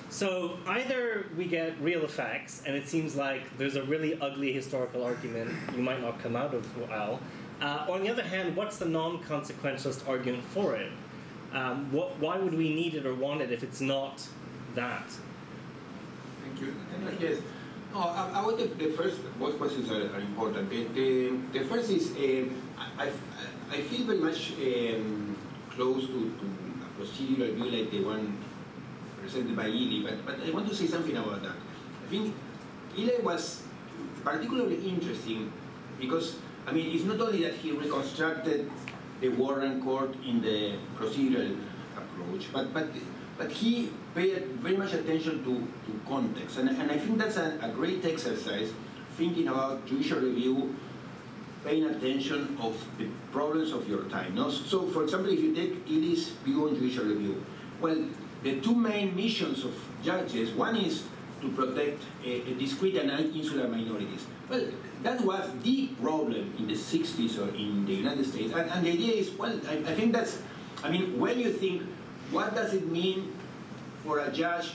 So either we get real effects, and it seems like there's a really ugly historical argument you might not come out of well, or on the other hand, what's the non-consequentialist argument for it? Why would we need it or want it if it's not that? Thank you. Yes. No, I would the first, both questions are important. The first is, I feel very much close to a procedural view like the one presented by Ely, but I want to say something about that. I think Ely was particularly interesting because, I mean, it's not only that he reconstructed the Warren Court in the procedural approach, but he paid very much attention to context. And I think that's a great exercise, thinking about judicial review, paying attention of the problems of your time. No? So, for example, if you take Ely's view on judicial review, well, the two main missions of judges, one is to protect discrete and insular minorities. Well, that was the problem in the 60s or in the United States. And the idea is, well, I think that's, I mean, when you think, what does it mean for a judge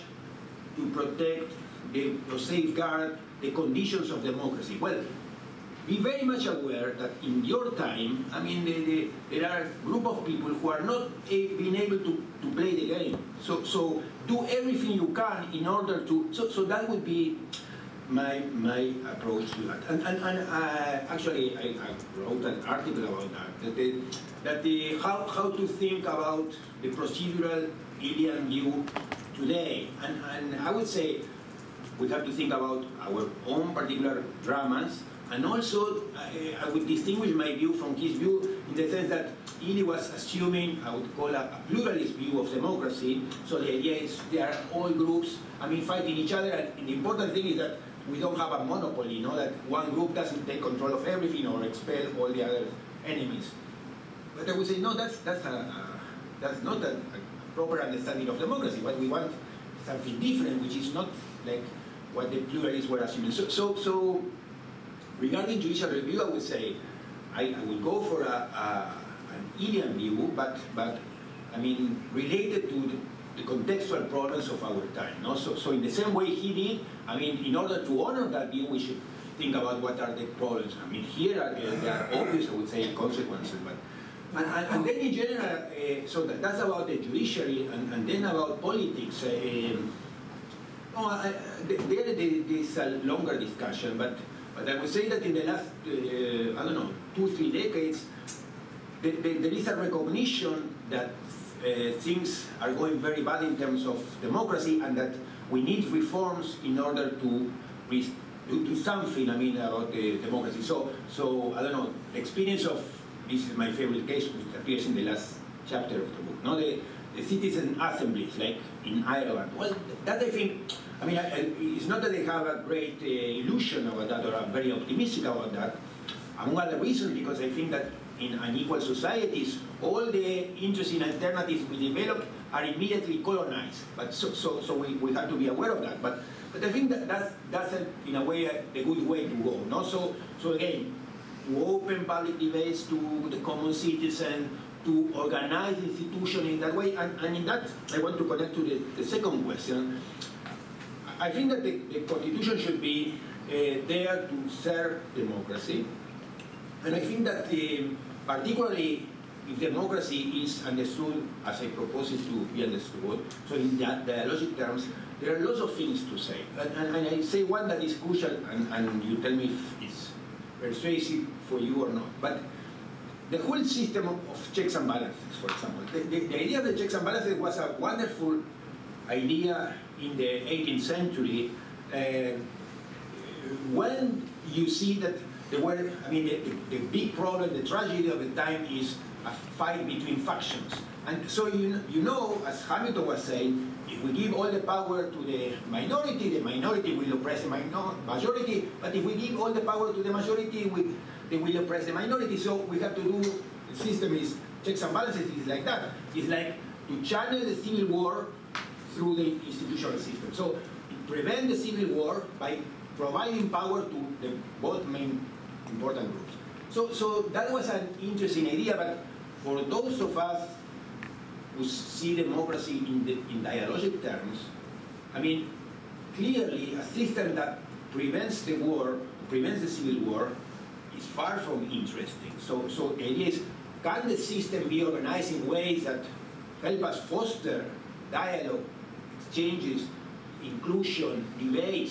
to protect or safeguard the conditions of democracy? Well, be very much aware that in your time, I mean, there are a group of people who are not being able to play the game. So do everything you can in order to, so that would be my approach to that. And actually, I wrote an article about that, how to think about the procedural Elian view today. And I would say we have to think about our own particular dramas. And also, I would distinguish my view from his view in the sense that Ely was assuming, I would call a pluralist view of democracy. So the idea is there are all groups, I mean, fighting each other. And the important thing is that we don't have a monopoly, you know, that one group doesn't take control of everything or expel all the other enemies. But I would say, no, that's not a proper understanding of democracy. What we want is something different, which is not like what the pluralists were assuming. So regarding judicial review, I would say I would go for an Elian view, but I mean related to the contextual problems of our time. No? So in the same way he did, I mean, in order to honor that view, we should think about what are the problems. I mean, here there are obvious, I would say, consequences, but and then in general, so that's about the judiciary, and then about politics. There's a longer discussion, but I would say that in the last, 2-3 decades, there is a recognition that things are going very bad in terms of democracy, and that we need reforms in order to do something, about democracy. So the experience of, this is my favorite case, which appears in the last chapter of the book, the citizen assemblies, like in Ireland. Well, that I think, it's not that they have a great illusion about that or are very optimistic about that, among other reasons, because I think that in unequal societies, all the interesting alternatives we develop are immediately colonized. But so we have to be aware of that. But I think that's in a way a good way to go. No? So again, to open public debates to the common citizen, to organize institutions in that way, and in that I want to connect to the second question. I think that the Constitution should be there to serve democracy, and I think that particularly if democracy is understood as I propose it to be understood, so in that dialogic terms, there are lots of things to say, and I say one that is crucial, and you tell me if it's persuasive for you or not, but the whole system of checks and balances, for example. The idea of the checks and balances was a wonderful idea in the 18th century when you see that there were, the big problem, the tragedy of the time is a fight between factions. And so you know, as Hamilton was saying, if we give all the power to the minority will oppress the majority, but if we give all the power to the majority, they will oppress the minority. So we have to do, the system is, checks and balances is like that. It's like to channel the civil war through the institutional system. So to prevent the civil war by providing power to the both main important groups. So that was an interesting idea, but for those of us who see democracy in dialogic terms, clearly a system that prevents the war, prevents the civil war, is far from interesting. So the idea is, can the system be organized in ways that help us foster dialogue, exchanges, inclusion, debate?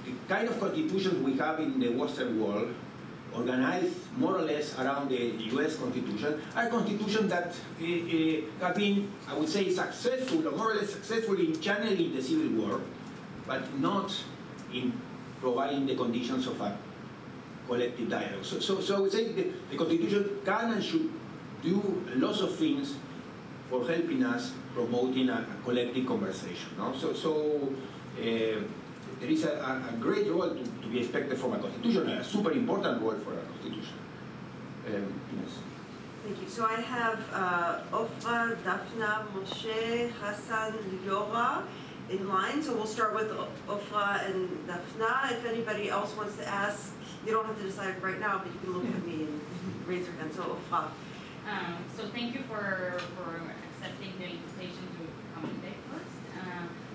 The kind of constitutions we have in the Western world, organized more or less around the US Constitution, are constitutions that have been, I would say, successful, or more or less successful in channeling the civil war, but not in providing the conditions of a collective dialogue. So I would say the Constitution can and should do lots of things for helping us promoting a collective conversation. No? There is a great role to be expected from a constitution, a super important role for a constitution. Yes. Thank you. So I have Ofra, Daphna, Moshe, Hassan, Liora in line. So we'll start with Ofra and Daphna. If anybody else wants to ask, you don't have to decide right now, but you can look at me and raise your hand. So Ofra. So thank you for accepting the invitation to come today first.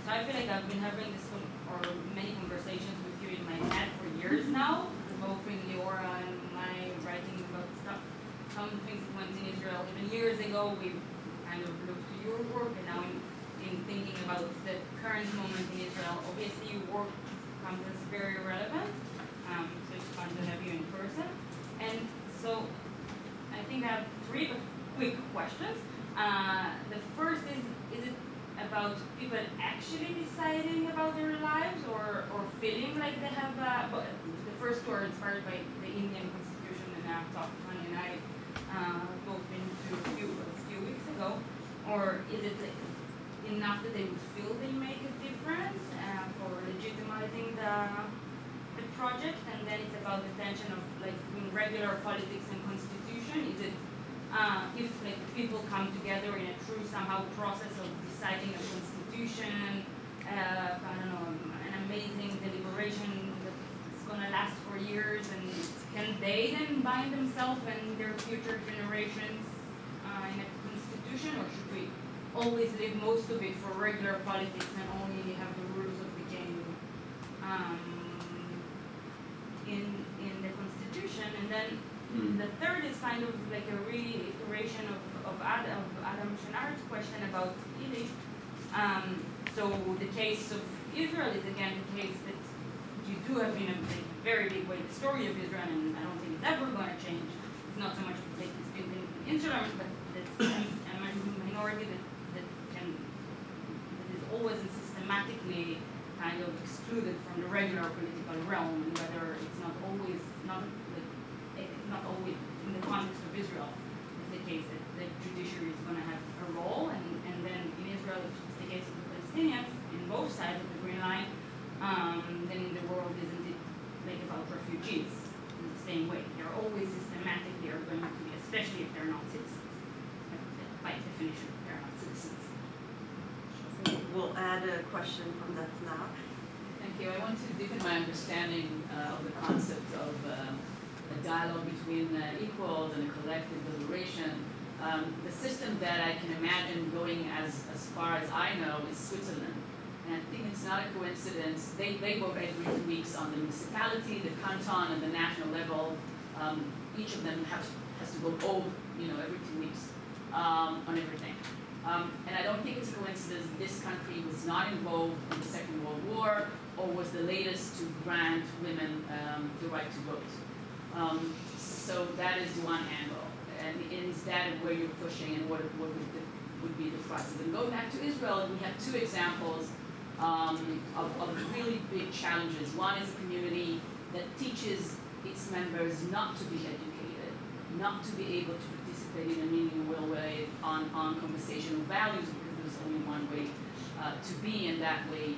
So I feel like I've been having many conversations with you in my head for years now, both in Liora and my writing about stuff, some things that went in Israel. Even years ago, we kind of looked to your work, and now in thinking about the current moment in Israel, obviously your work comes as very relevant, so it's fun to have you in person. And so I think I have 3 quick questions. The first is it about people actually deciding about their lives or feeling like they have, the first 2 are inspired by the Indian Constitution, and Tony and I both been to a few weeks ago, or is it enough that they would feel they make a difference for legitimizing the project, and then it's about the tension of between regular politics and constitution? Is it if people come together in a true somehow process of deciding a constitution, an amazing deliberation that's going to last for years, and can they then bind themselves and their future generations in a constitution, or should we always leave most of it for regular politics and only have the rules of the game in the constitution? And then the third is kind of like a reiteration of Adam Shenard's question about Ili. So the case of Israel is again the case that you do have in a very big way the story of Israel, and I don't think it's ever going to change. It's not so much a distinct instrument, but it's a minority that is always and systematically kind of excluded from the regular political realm, and whether it's not always in the context of Israel is the case that the judiciary is going to have a role, and then in Israel, if it's the case of the Palestinians, in both sides of the Green Line, then the world isn't it like about refugees in the same way. They're always systematically are going to be, especially if they're not citizens. By definition, they're not citizens. We'll add a question from the FNAC. Thank you. I want to deepen my understanding of the concept of a dialogue between equals and a collective deliberation. The system that I can imagine going as far as I know is Switzerland. And I think it's not a coincidence. They vote every 2 weeks on the municipality, the canton, and the national level. Each of them has to vote every 2 weeks on everything. And I don't think it's a coincidence this country was not involved in the Second World War or was the latest to grant women the right to vote. So that is one angle. And is that where you're pushing and what would be the process? And going back to Israel, we have 2 examples of really big challenges. One is a community that teaches its members not to be educated, not to be able to participate in a meaningful way on conversational values, because there's only one way to be, and that way,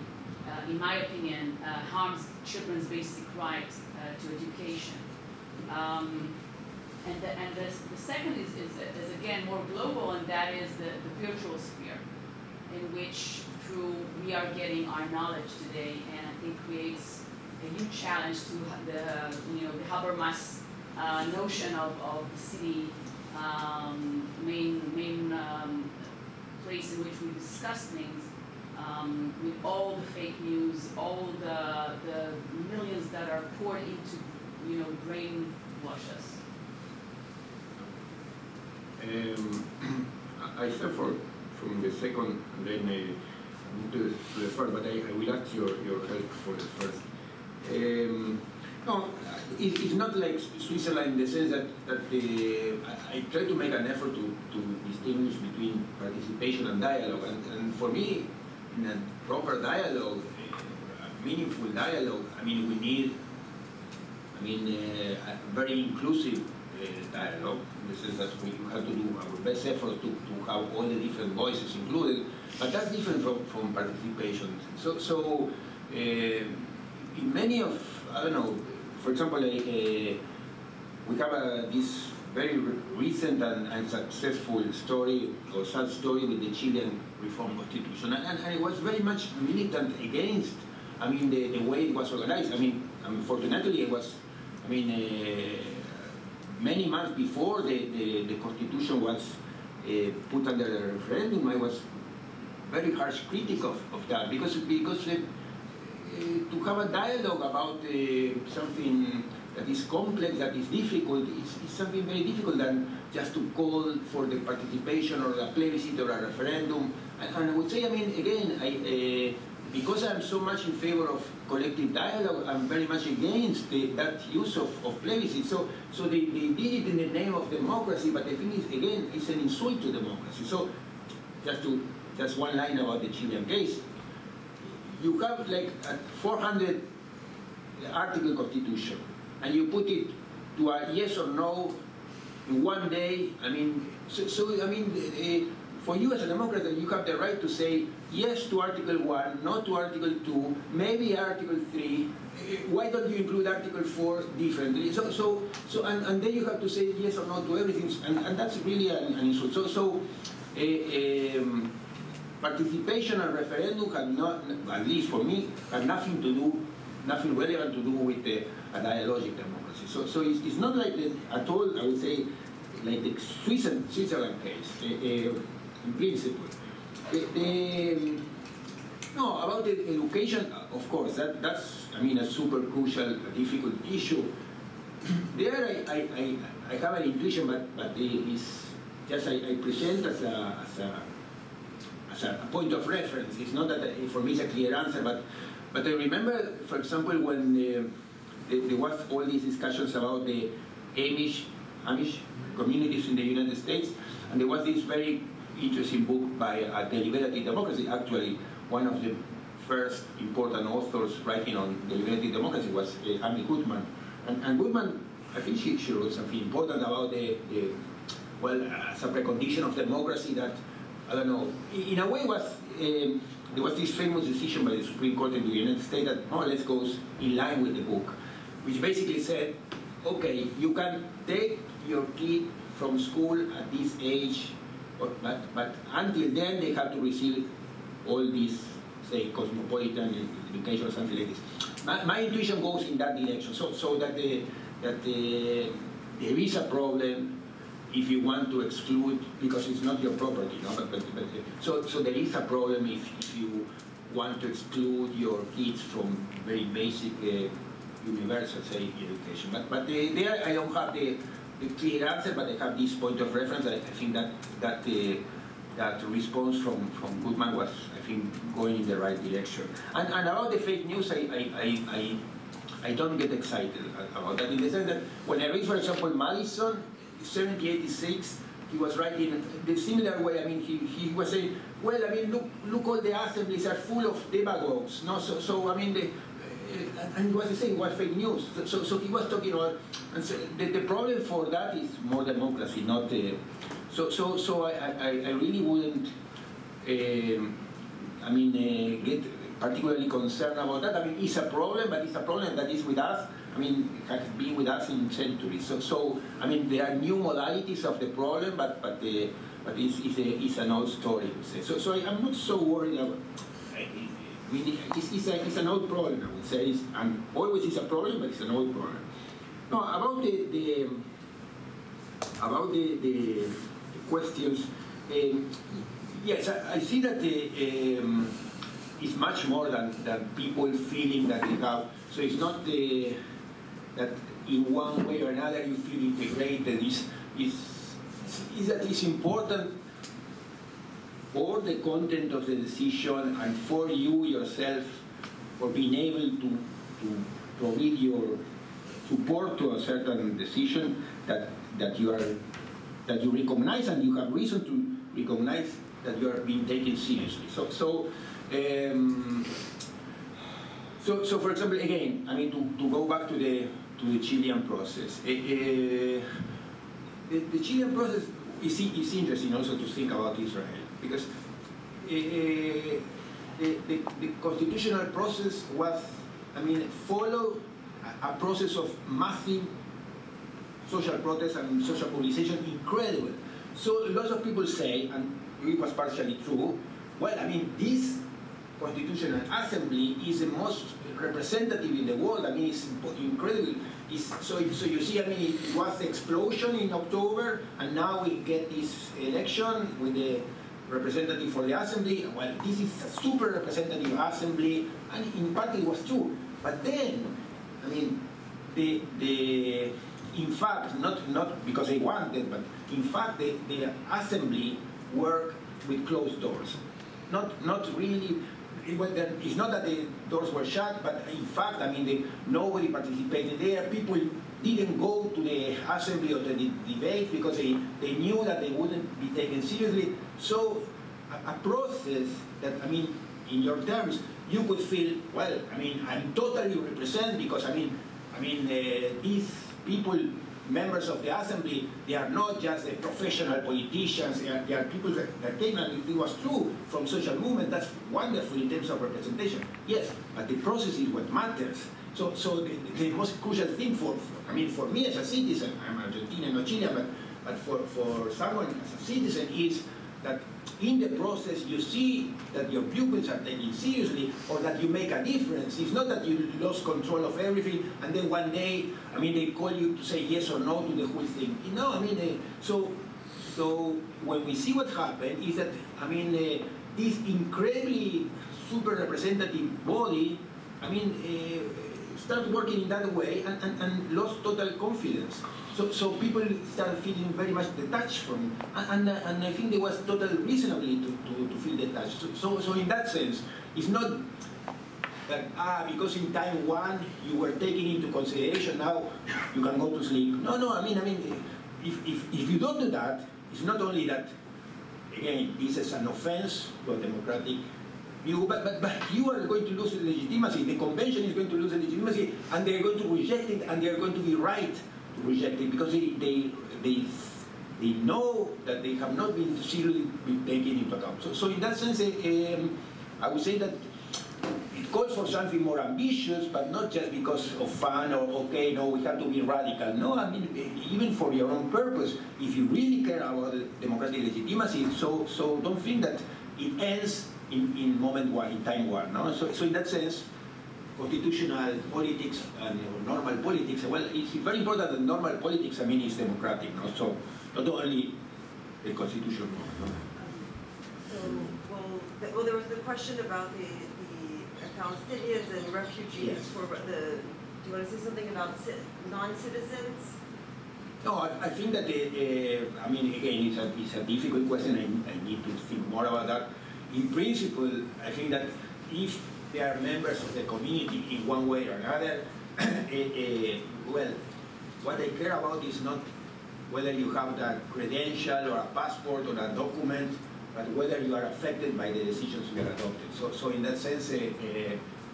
in my opinion, harms children's basic right to education. And the second is again more global, and that is the virtual sphere, in which we are getting our knowledge today, and I think creates a huge challenge to the Habermas notion of the city main place in which we discuss things, with all the fake news, all the millions that are poured into brainwash us. I suffer from the second, and then to the first, but I will ask your help for the first. No, it's not like Switzerland in the sense that I try to make an effort to distinguish between participation and dialogue. And for me, in a proper dialogue, a meaningful dialogue, we need, a very inclusive dialogue, in the sense that we have to do our best effort to have all the different voices included, but that's different from participation. So in many of, for example, we have this very recent and successful story, or sad story, with the Chilean reform constitution, and it was very much militant against, the way it was organized. Fortunately, it was, many months before the constitution was put under a referendum, I was very harsh critic of that, because to have a dialogue about something that is complex, that is difficult, is something very difficult than just to call for the participation or a plebiscite or a referendum. And I would say, again, because I'm so much in favor of collective dialogue, I'm very much against that use of plebiscite. So they did it in the name of democracy, but the thing is, again, it's an insult to democracy. So just one line about the Chilean case. You have like a 400 article constitution, and you put it to a yes or no in one day. For you as a Democrat, you have the right to say yes to Article 1, no to Article 2, maybe Article 3. Why don't you include Article 4 differently? And then you have to say yes or no to everything, and that's really an insult. Participation and referendum have not, at least for me, have nothing relevant to do with a dialogic democracy. So it's not like at all, I would say, like the Switzerland case, in principle. No, about the education, of course, that's a super crucial, difficult issue. There I have an intuition, but it's just I present as as a point of reference. It's not that for me it's a clear answer, but I remember, for example, when there was all these discussions about the Amish communities in the United States, and there was this very interesting book by Deliberative Democracy. Actually, one of the first important authors writing on deliberative democracy was Amy Goodman. And Goodman, I think she wrote something important about well, as a precondition of democracy that, I don't know, in a way there was this famous decision by the Supreme Court in the United States that more or less goes in line with the book, which basically said, okay, you can take your kid from school at this age, but until then they have to receive all these, say, cosmopolitan education or something like this. My intuition goes in that direction, so that there is a problem if you want to exclude, because it's not your property, no? So there is a problem if you want to exclude your kids from very basic universal, say, education. But there I don't have the clear answer, but I have this point of reference. I think that response from Buchmann was, I think, going in the right direction. And about the fake news, I don't get excited about that, in the sense that when I read, for example, Madison, 1786, he was writing the similar way. I mean, he was saying, well, I mean, look, all the assemblies are full of demagogues. No, so I mean, and he was saying what fake news. So he was talking about, and so the problem for that is more democracy, not. So I really wouldn't. I mean, get particularly concerned about that. I mean, it's a problem, but it's a problem that is with us. I mean, has been with us in centuries. So I mean, there are new modalities of the problem, but it's an old story. So I'm not so worried about. I mean, it's an old problem, I would say. And always is a problem, but it's an old problem. No, about the questions. Yes, I see that it's much more than people feeling that they have. So it's not that in one way or another you feel integrated. Is that it's important for the content of the decision and for you yourself, for being able to provide your support to a certain decision that you recognize, and you have reason to recognize that you are being taken seriously. So for example, again, I mean, to go back to the Chilean process. The Chilean process is interesting also to think about Israel, because the constitutional process was, I mean, followed a process of massive social protest and social mobilization, incredible. So lots of people say, and it was partially true, well, I mean, this Constitutional Assembly is the most representative in the world. I mean, it's incredible. So you see, I mean, it was the explosion in October, and now we get this election with the representative for the Assembly. Well, this is a super representative Assembly, and in part it was true. But then, I mean, in fact, not because they wanted, but in fact, the Assembly worked with closed doors. Not really. It's not that the doors were shut, but in fact, I mean, nobody participated there. People didn't go to the assembly or the debate because they knew that they wouldn't be taken seriously. So a process that, I mean, in your terms, you could feel, well, I mean, I'm totally represented because, I mean, these people, members of the assembly, they are not just the professional politicians, they are people that came, and it was true, from social movement. That's wonderful in terms of representation. Yes, but the process is what matters. So the most crucial thing for me as a citizen, I'm Argentinian, not Chilean, but for someone as a citizen is that in the process you see that your pupils are taken seriously or that you make a difference. It's not that you lost control of everything and then one day, I mean, they call you to say yes or no to the whole thing. No, I mean, so when we see what happened is that, I mean, this incredibly super representative body, I mean, start working in that way and lost total confidence. So people started feeling very much detached from, and I think there was total reasonably to feel detached. So in that sense, it's not that because in time one you were taking into consideration, now you can go to sleep. No. I mean, if you don't do that, it's not only that. Again, this is an offense to a democratic view, but you are going to lose the legitimacy. The convention is going to lose the legitimacy, and they are going to reject it, and they are going to be right to reject it because they know that they have not been seriously taken into account. So in that sense, I would say that it calls for something more ambitious, but not just because of fun or okay, no, we have to be radical. No, I mean even for your own purpose, if you really care about democratic legitimacy, so don't think that it ends in moment one, in time one. No, so in that sense, constitutional politics and normal politics. Well, it's very important that normal politics, I mean, is democratic. No, so not only the constitution. No? Well, there was the question about the Palestinians and refugees. Yes. Do you want to say something about non-citizens? No, I think that I mean, again, it's a difficult question. I need to think more about that. In principle, I think that if they are members of the community in one way or another, well, what I care about is not whether you have that credential or a passport or a document, but whether you are affected by the decisions we are adopted. So in that sense,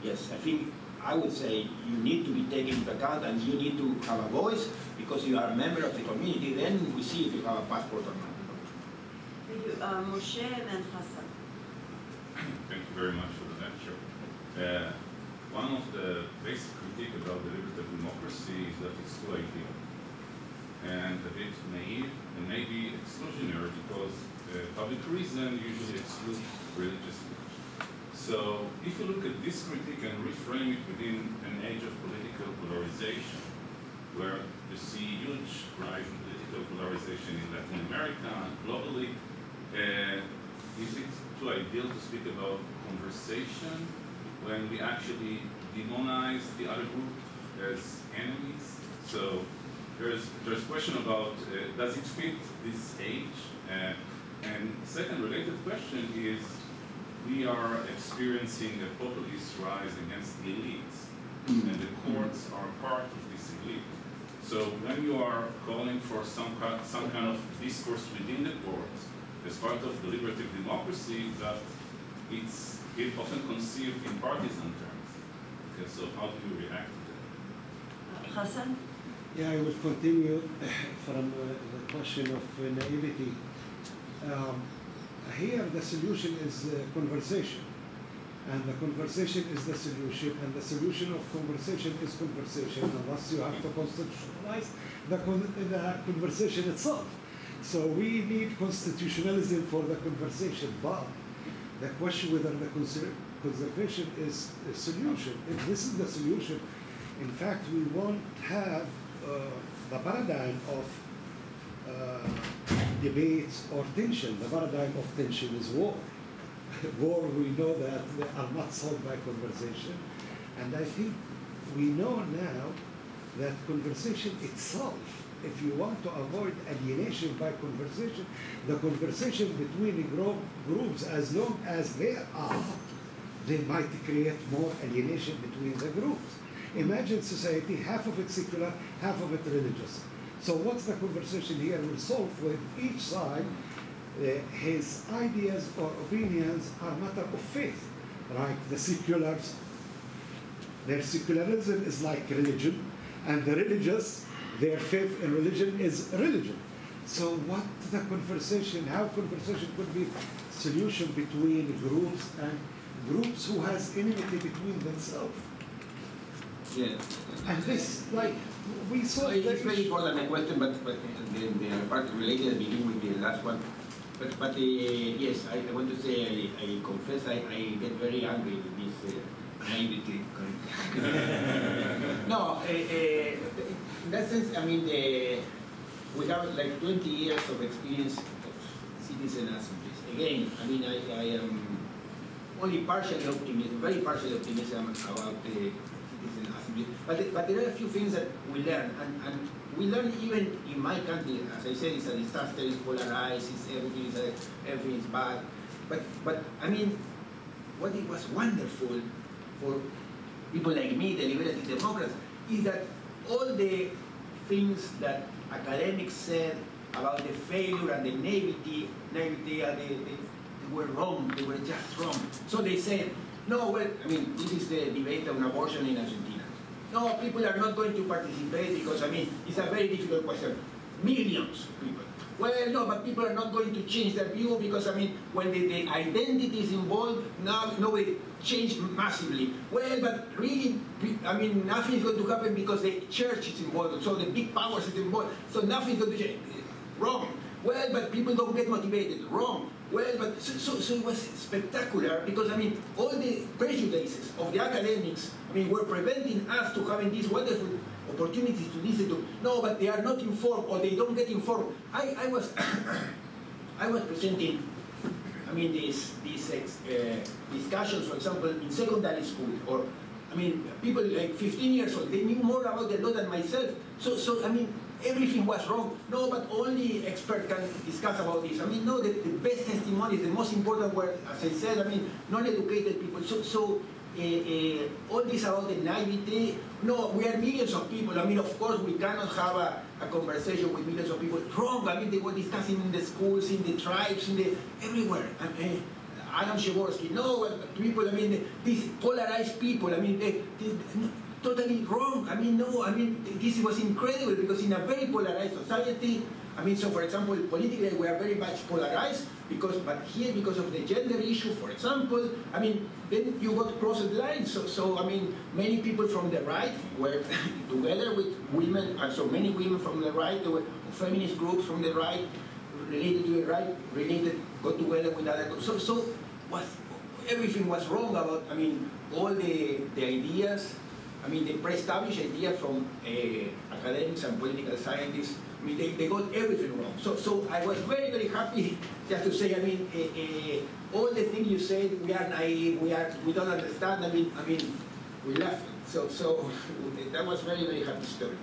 yes, I think I would say you need to be taken into account and you need to have a voice because you are a member of the community. Then we see if you have a passport or not. Thank you. Moshe and then Hassan. Thank you very much for the lecture. One of the basic critiques about deliberative democracy is that it's too ideal and a bit naive and maybe exclusionary because public reason usually excludes religious speech. So if you look at this critique and reframe it within an age of political polarization, where you see huge rise in political polarization in Latin America and globally, is it too ideal to speak about conversation when we actually demonize the other group as enemies? So there's a question about does it fit this age? And second related question is, we are experiencing a populist rise against the elites, and the courts are part of this elite. So when you are calling for some kind of discourse within the courts as part of deliberative democracy, that it's often conceived in partisan terms. Okay, so how do you react to that? Hassan? Yeah, I will continue from the question of naivety. Here the solution is conversation, and the conversation is the solution, and the solution of conversation is conversation, unless you have to constitutionalize the conversation itself. So we need constitutionalism for the conversation, but the question whether the conservation is a solution. If this is the solution, in fact, we won't have the paradigm of debates or tension. The paradigm of tension is war. War, we know that they are not solved by conversation. And I think we know now that conversation itself, if you want to avoid alienation by conversation, the conversation between groups, as long as they are, they might create more alienation between the groups. Imagine society, half of it secular, half of it religious. So what's the conversation here will solve with each side, his ideas or opinions are matter of faith, right? The seculars, their secularism is like religion, and the religious, their faith in religion is religion. So what the conversation, how conversation could be solution between groups and groups who has enmity between themselves? Yeah. And this, like, we saw... It's very important, the question, but the part related at the beginning with the last one. But yes, I want to say, I confess, I get very angry with this naivety. No, in that sense, I mean, we have like 20 years of experience of citizen assemblies. Again, I mean, I am only partially optimistic, very partially optimistic about the citizen assembly. But there are a few things that we learn, and we learn even in my country, as I said, it's a disaster, it's polarized, everything is bad. But I mean, what it was wonderful for people like me, the liberated Democrats, is that all the things that academics said about the failure and the naivety they were wrong, they were just wrong. So they said, no, well, I mean, this is the debate on abortion in Argentina. No, people are not going to participate because, I mean, it's a very difficult question. Millions of people. Well, no, but people are not going to change their view because, I mean, when the identity is involved, now it changed massively. Well, but really, I mean, nothing is going to happen because the church is involved, so the big powers is involved, so nothing is going to change. Wrong. Well, but people don't get motivated. Wrong. Well, but so it was spectacular because, I mean, all the prejudices of the academics, I mean, were preventing us to having these wonderful opportunities to listen to. No, but they are not informed or they don't get informed. I was presenting, I mean, these discussions, for example, in secondary school, or, I mean, people like 15 years old, they knew more about the law than myself. So I mean, everything was wrong. No, but only experts can discuss about this. I mean, no, the best testimony is the most important were, as I said, I mean, non-educated people. So all this about the naivety, no, we are millions of people. I mean, of course, we cannot have a conversation with millions of people. Wrong, I mean, they were discussing in the schools, in the tribes, everywhere. Adam Przeworski, no, people, I mean, these polarized people, I mean, they totally wrong. I mean, no, I mean, this was incredible because in a very polarized society, I mean, so for example, politically we are very much polarized, but here because of the gender issue, for example, I mean, then you got crossed lines. So I mean, many people from the right were together with women, and so many women from the right, there were feminist groups from the right, related to the right, got together with other groups. So everything was wrong about, I mean, all the ideas, I mean, the pre-established idea from academics and political scientists, I mean, they got everything wrong. So I was very, very happy just to say, I mean, all the things you said, we are naive, we don't understand, I mean, we laughed. So that was very, very happy story.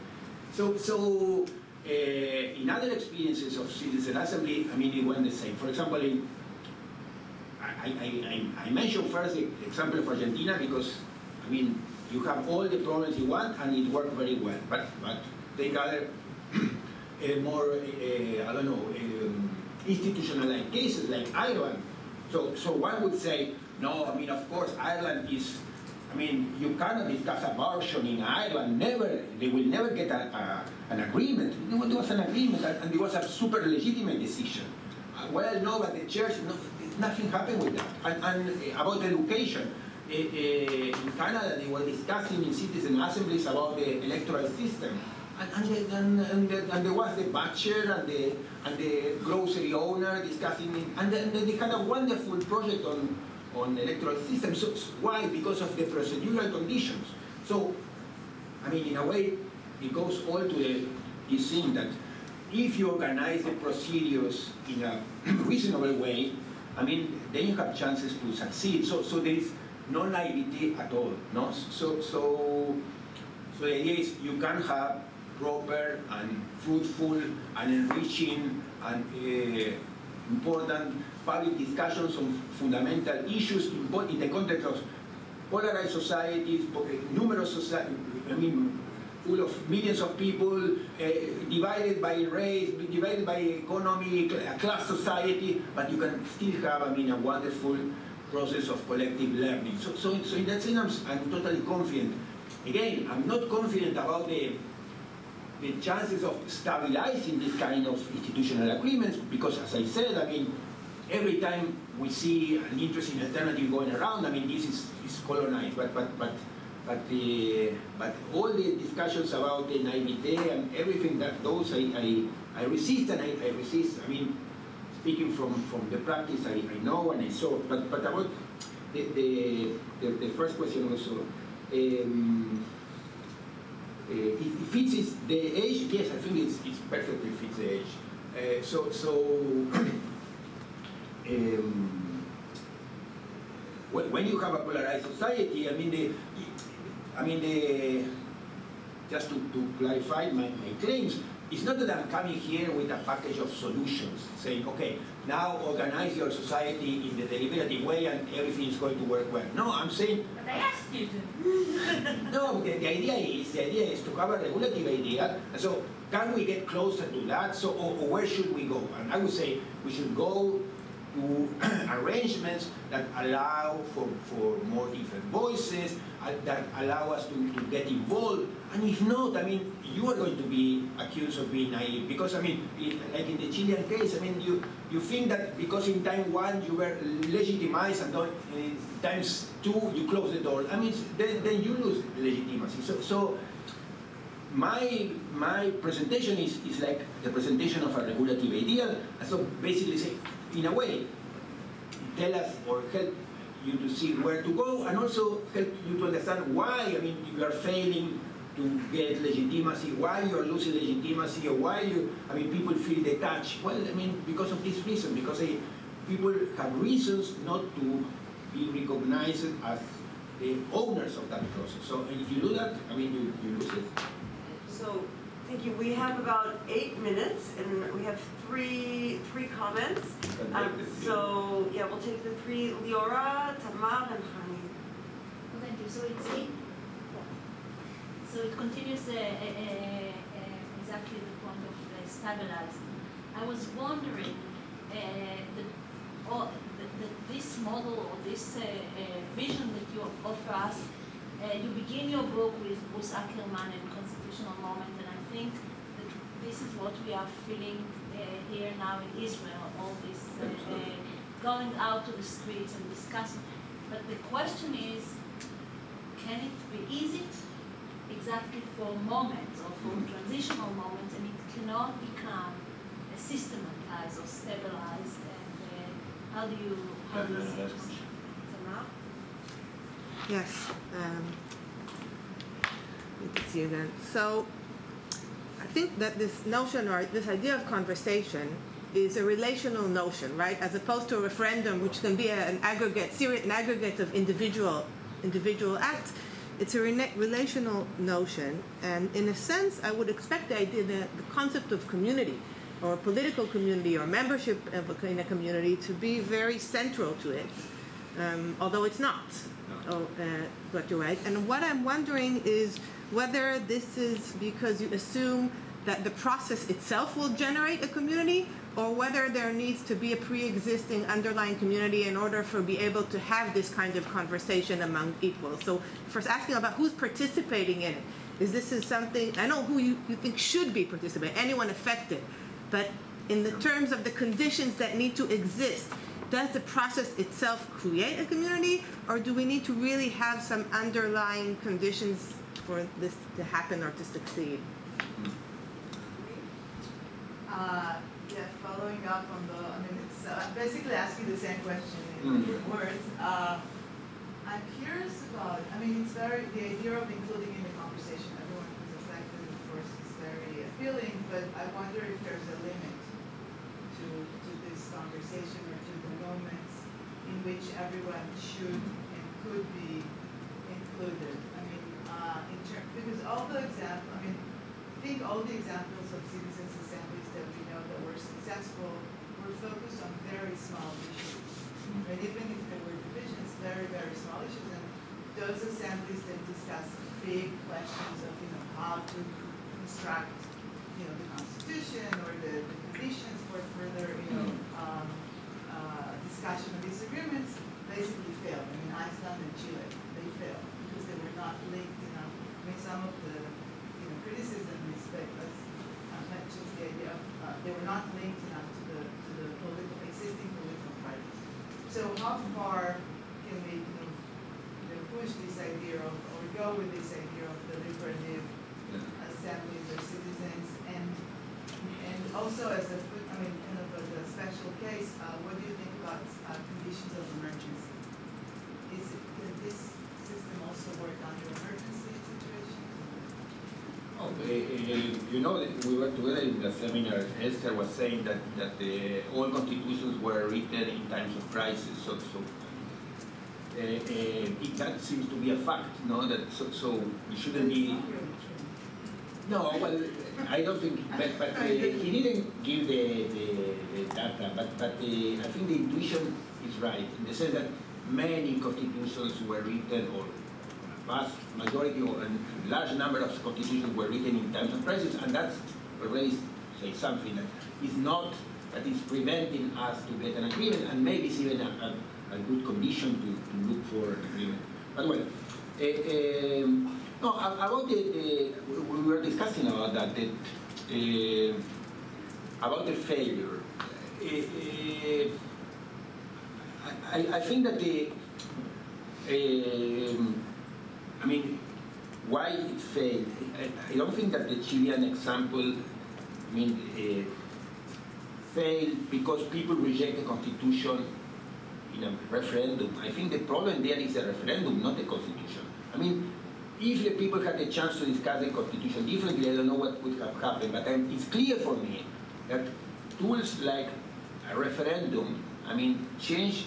So in other experiences of citizen assembly, I mean, it went the same. For example, I mentioned first the example of Argentina because, I mean, you have all the problems you want and it worked very well. But take other more, I don't know, institutionalized cases like Ireland. So one would say, no, I mean, of course, Ireland is, I mean, you cannot discuss abortion in Ireland, never, they will never get an agreement. There was an agreement and it was a super legitimate decision. Well, no, but the church, no, nothing happened with that. And about education, in Canada, they were discussing in citizen assemblies about the electoral system. And there was the butcher and the grocery owner discussing it. And then they had a wonderful project on electoral system. So why? Because of the procedural conditions. So, I mean, in a way, it goes all to this thing that if you organize the procedures in a reasonable way, I mean, then you have chances to succeed. So there is no naivety at all, no? So the idea is you can have proper and fruitful and enriching and important public discussions on fundamental issues in the context of polarized societies, numerous societies, I mean, full of millions of people, divided by race, divided by economy, a class society, but you can still have, I mean, a wonderful process of collective learning. So in that sense, I'm totally confident. Again, I'm not confident about the chances of stabilizing this kind of institutional agreements because, as I said, I mean, every time we see an interesting alternative going around, I mean, this is colonized. But all the discussions about the naivete and everything that those I resist and I resist. I mean, speaking from the practice, I know and I saw. But about the first question also. It fits the age. Yes, I think it's perfectly fits the age. When you have a polarized society, I mean, I mean, just to clarify my claims, it's not that I'm coming here with a package of solutions, saying, okay, now organize your society in the deliberative way and everything is going to work well. No, I'm saying... But I asked you to. No, the idea is to have a regulative idea. So can we get closer to that? So, or where should we go? And I would say we should go to arrangements that allow for more different voices, that allow us to get involved. And if not, I mean, you are going to be accused of being naive. Because, I mean, like in the Chilean case, I mean, you think that because in time one you were legitimized and in times two you close the door. I mean, then you lose legitimacy. So my presentation is like the presentation of a regulative ideal. So basically say, in a way, tell us or help you to see where to go, and also help you to understand why, I mean, you are failing to get legitimacy, why you are losing legitimacy, or why people feel detached. Well, I mean, because of this reason, because people have reasons not to be recognized as the owners of that process. So if you do that, I mean, you lose it. So, thank you. We have about 8 minutes, and we have three comments. So, yeah, we'll take the three: Liora, Tamar, and Hani. Well, thank you. So it continues exactly the point of stabilizing. I was wondering this model or this vision that you offer us. You begin your book with Bruce Ackerman and Constitutional Moment, and I think that this is what we are feeling here now in Israel, all this going out to the streets and discussing. But the question is, can it be easy exactly for moments or for transitional moments, and it cannot become systematized or stabilized? And how do you see this? Tamar? Yes. Good to see you again. So I think that this notion or this idea of conversation is a relational notion, right? As opposed to a referendum, which can be an aggregate of individual acts. It's a relational notion, and in a sense, I would expect the idea that the concept of community, or political community, or membership in a community, to be very central to it, although it's not. But you're right. And what I'm wondering is whether this is because you assume that the process itself will generate a community, or whether there needs to be a pre-existing underlying community in order for be able to have this kind of conversation among equals. So first asking about who's participating in it. This is something, I know who you think should be participating, anyone affected, but in the terms of the conditions that need to exist, does the process itself create a community, or do we need to really have some underlying conditions for this to happen or to succeed? Yeah, following up on it's basically asking the same question in different words. I'm curious about, it's the idea of including in the conversation everyone who's affected, of course, is very appealing, but I wonder if there's a limit to this conversation or to the moments in which everyone should and could be included. Because all the examples, I think all the examples of citizens' assemblies that we know that were successful were focused on very small issues. Right? Even if there were divisions, very, very small issues. And those assemblies that discuss big questions of how to construct the Constitution or the conditions for further discussion of disagreements basically failed. Iceland and Chile, they failed because they were not linked enough. Some of the criticism is that mentions the idea of they were not linked enough to the existing political parties. So how far can we push this idea of, or go with this idea of deliberative assemblies or citizens, and also as a a special case, what do you think about conditions of emergency? Can this system also work under emergency situations? We were together in the seminar. Esther was saying that all constitutions were written in times of crisis. So that seems to be a fact, no? That so we shouldn't be. No, well, I don't think, but he didn't give the data, but I think the intuition is right in the sense that many constitutions were written, or vast majority or a large number of constitutions were written in times of crisis, and that's already say something that is not, that is preventing us to get an agreement, and maybe it's even a good condition to look for an agreement. But well, no, about we were discussing about that, about the failure. I think that I mean, why it failed? I don't think that the Chilean example, I mean, failed because people reject the constitution in a referendum. I think the problem there is the referendum, not the constitution. I mean, if the people had the chance to discuss the constitution differently, I don't know what would have happened, but it's clear for me that tools like a referendum, I mean, change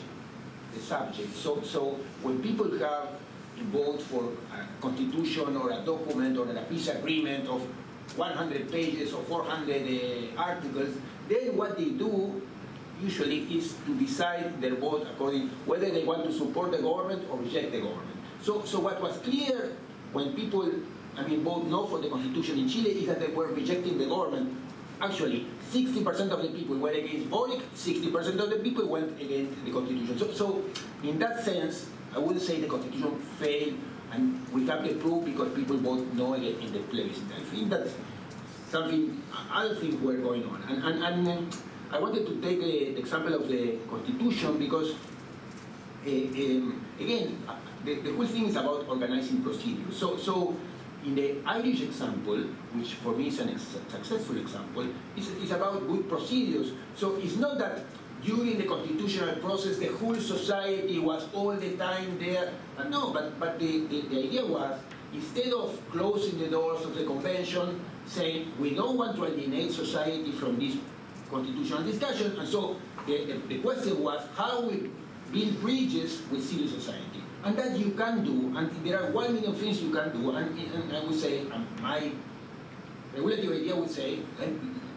the subject. So when people have to vote for a constitution or a document or a peace agreement of 100 pages or 400 articles, then what they do usually is to decide their vote according whether they want to support the government or reject the government. So what was clear when people, I mean, vote no for the constitution in Chile is that they were rejecting the government. Actually, 60% of the people were against Boric, 60% of the people went against the constitution. So in that sense, I wouldn't say the constitution failed and we have the proof because people vote no again in the plebiscite. I think that's something, other things were going on. And I wanted to take the example of the constitution because, again, the whole thing is about organizing procedures. So in the Irish example, which for me is a successful example, is about good procedures. So it's not that during the constitutional process the whole society was all the time there. No, but the idea was, instead of closing the doors of the convention, saying we don't want to alienate society from this constitutional discussion, and so the question was how we build bridges with civil society. And that you can do, and there are 1 million things you can do, and I would say, my regulative idea would say,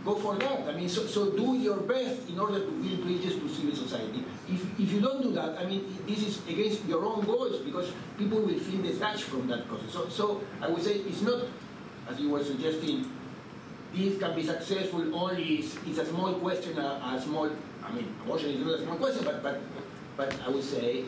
go for that. I mean, so do your best in order to build bridges to civil society. If you don't do that, I mean, this is against your own goals because people will feel detached from that process. So I would say it's not, as you were suggesting, this can be successful only, it's a small question, a small, I mean, abortion is not a small question, but I would say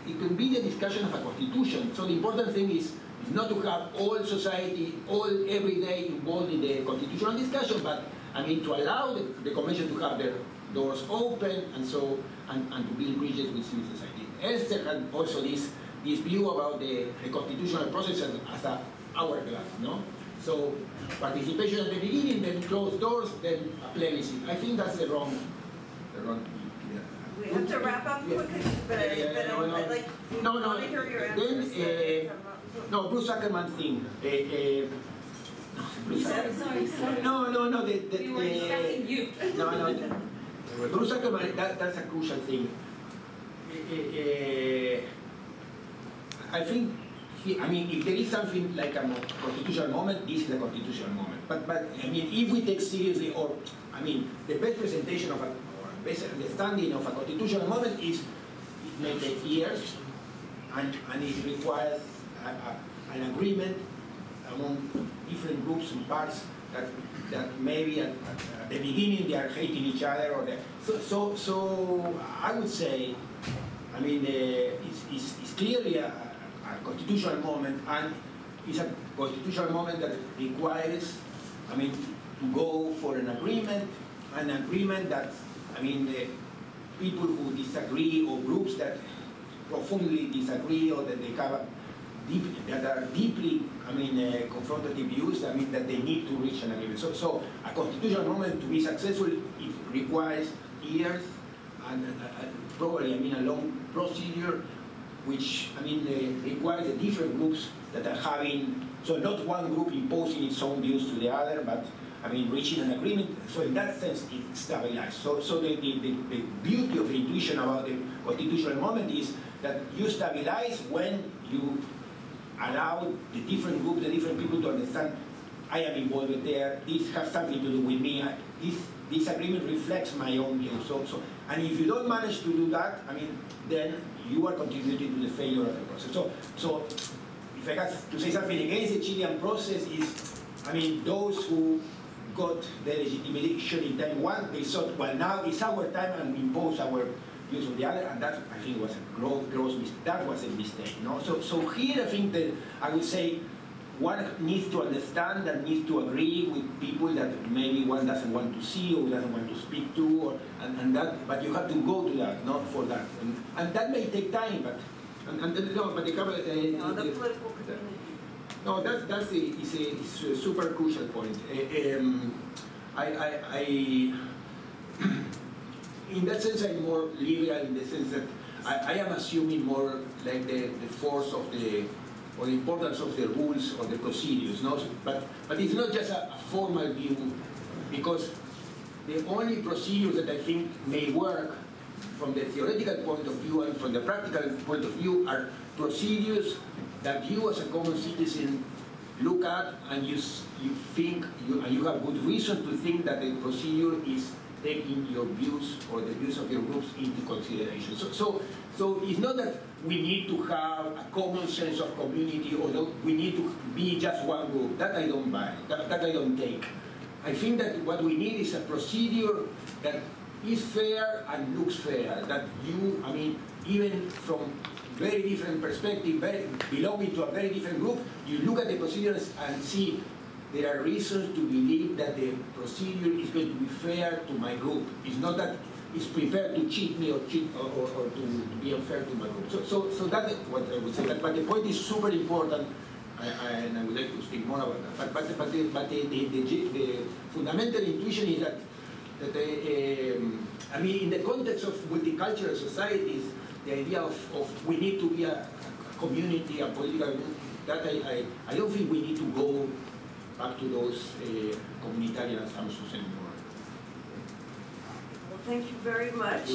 it can be the discussion of a constitution. So the important thing is not to have all society, every day involved in the constitutional discussion, but I mean to allow the convention to have their doors open and so and to build bridges with civil society. Elster had also this view about the constitutional process as a hourglass, no? So participation at the beginning, then closed doors, then a plebiscite. I think that's the wrong. We have to wrap up quickly, but I'd like to hear your answers. No, Bruce Ackerman thing. Sorry. No. We were discussing you. No. Bruce Ackerman, that's a crucial thing. I think, I mean, if there is something like a constitutional moment, this is a constitutional moment. But I mean, if we take seriously, or I mean, the best presentation of best understanding of a constitutional moment is it may take years, and it requires an agreement among different groups and parts that maybe at the beginning they are hating each other, or so I would say, I mean, it's clearly a constitutional moment, and it's a constitutional moment that requires, I mean, to go for an agreement that, I mean, the people who disagree or groups that profoundly disagree or that they have that are deeply, I mean, confrontative views, I mean, that they need to reach an agreement. So a constitutional moment to be successful, it requires years and probably, I mean, a long procedure, which, I mean, requires the different groups that are having, so not one group imposing its own views to the other, but I mean, reaching an agreement. So in that sense, it stabilized. So the beauty of the intuition about the constitutional moment is that you stabilize when you allow the different groups, the different people to understand, I am involved there, this has something to do with me, this agreement reflects my own view. And if you don't manage to do that, I mean, then you are contributing to the failure of the process. So if I have to say something against the Chilean process is, I mean, those who got the legitimation in time one, they thought, well, now it's our time and we impose our views on the other, and that, I think, was a gross mistake. That was a mistake, no? So here I think that I would say one needs to understand and needs to agree with people that maybe one doesn't want to see or doesn't want to speak to, but you have to go to that, not for that. And that may take time, but the political community. No, that's a super crucial point. In that sense, I'm more liberal in the sense that I am assuming more like the force of or the importance of the rules or the procedures. No? But it's not just a formal view, because the only procedures that I think may work from the theoretical point of view and from the practical point of view are procedures that you as a common citizen look at and you think, and you have good reason to think that the procedure is taking your views or the views of your groups into consideration. So it's not that we need to have a common sense of community or that we need to be just one group. That I don't buy, that I don't take. I think that what we need is a procedure that is fair and looks fair, that you, I mean, even from very different perspective, belonging to a very different group, you look at the procedures and see there are reasons to believe that the procedure is going to be fair to my group. It's not that it's prepared to cheat me or to be unfair to my group. So that's what I would say. But the point is super important, and I would like to speak more about that. But the fundamental intuition is that I mean, in the context of multicultural societies, the idea of we need to be a community, a political, that I don't think we need to go back to those communitarian assumptions anymore. Well, thank you very much.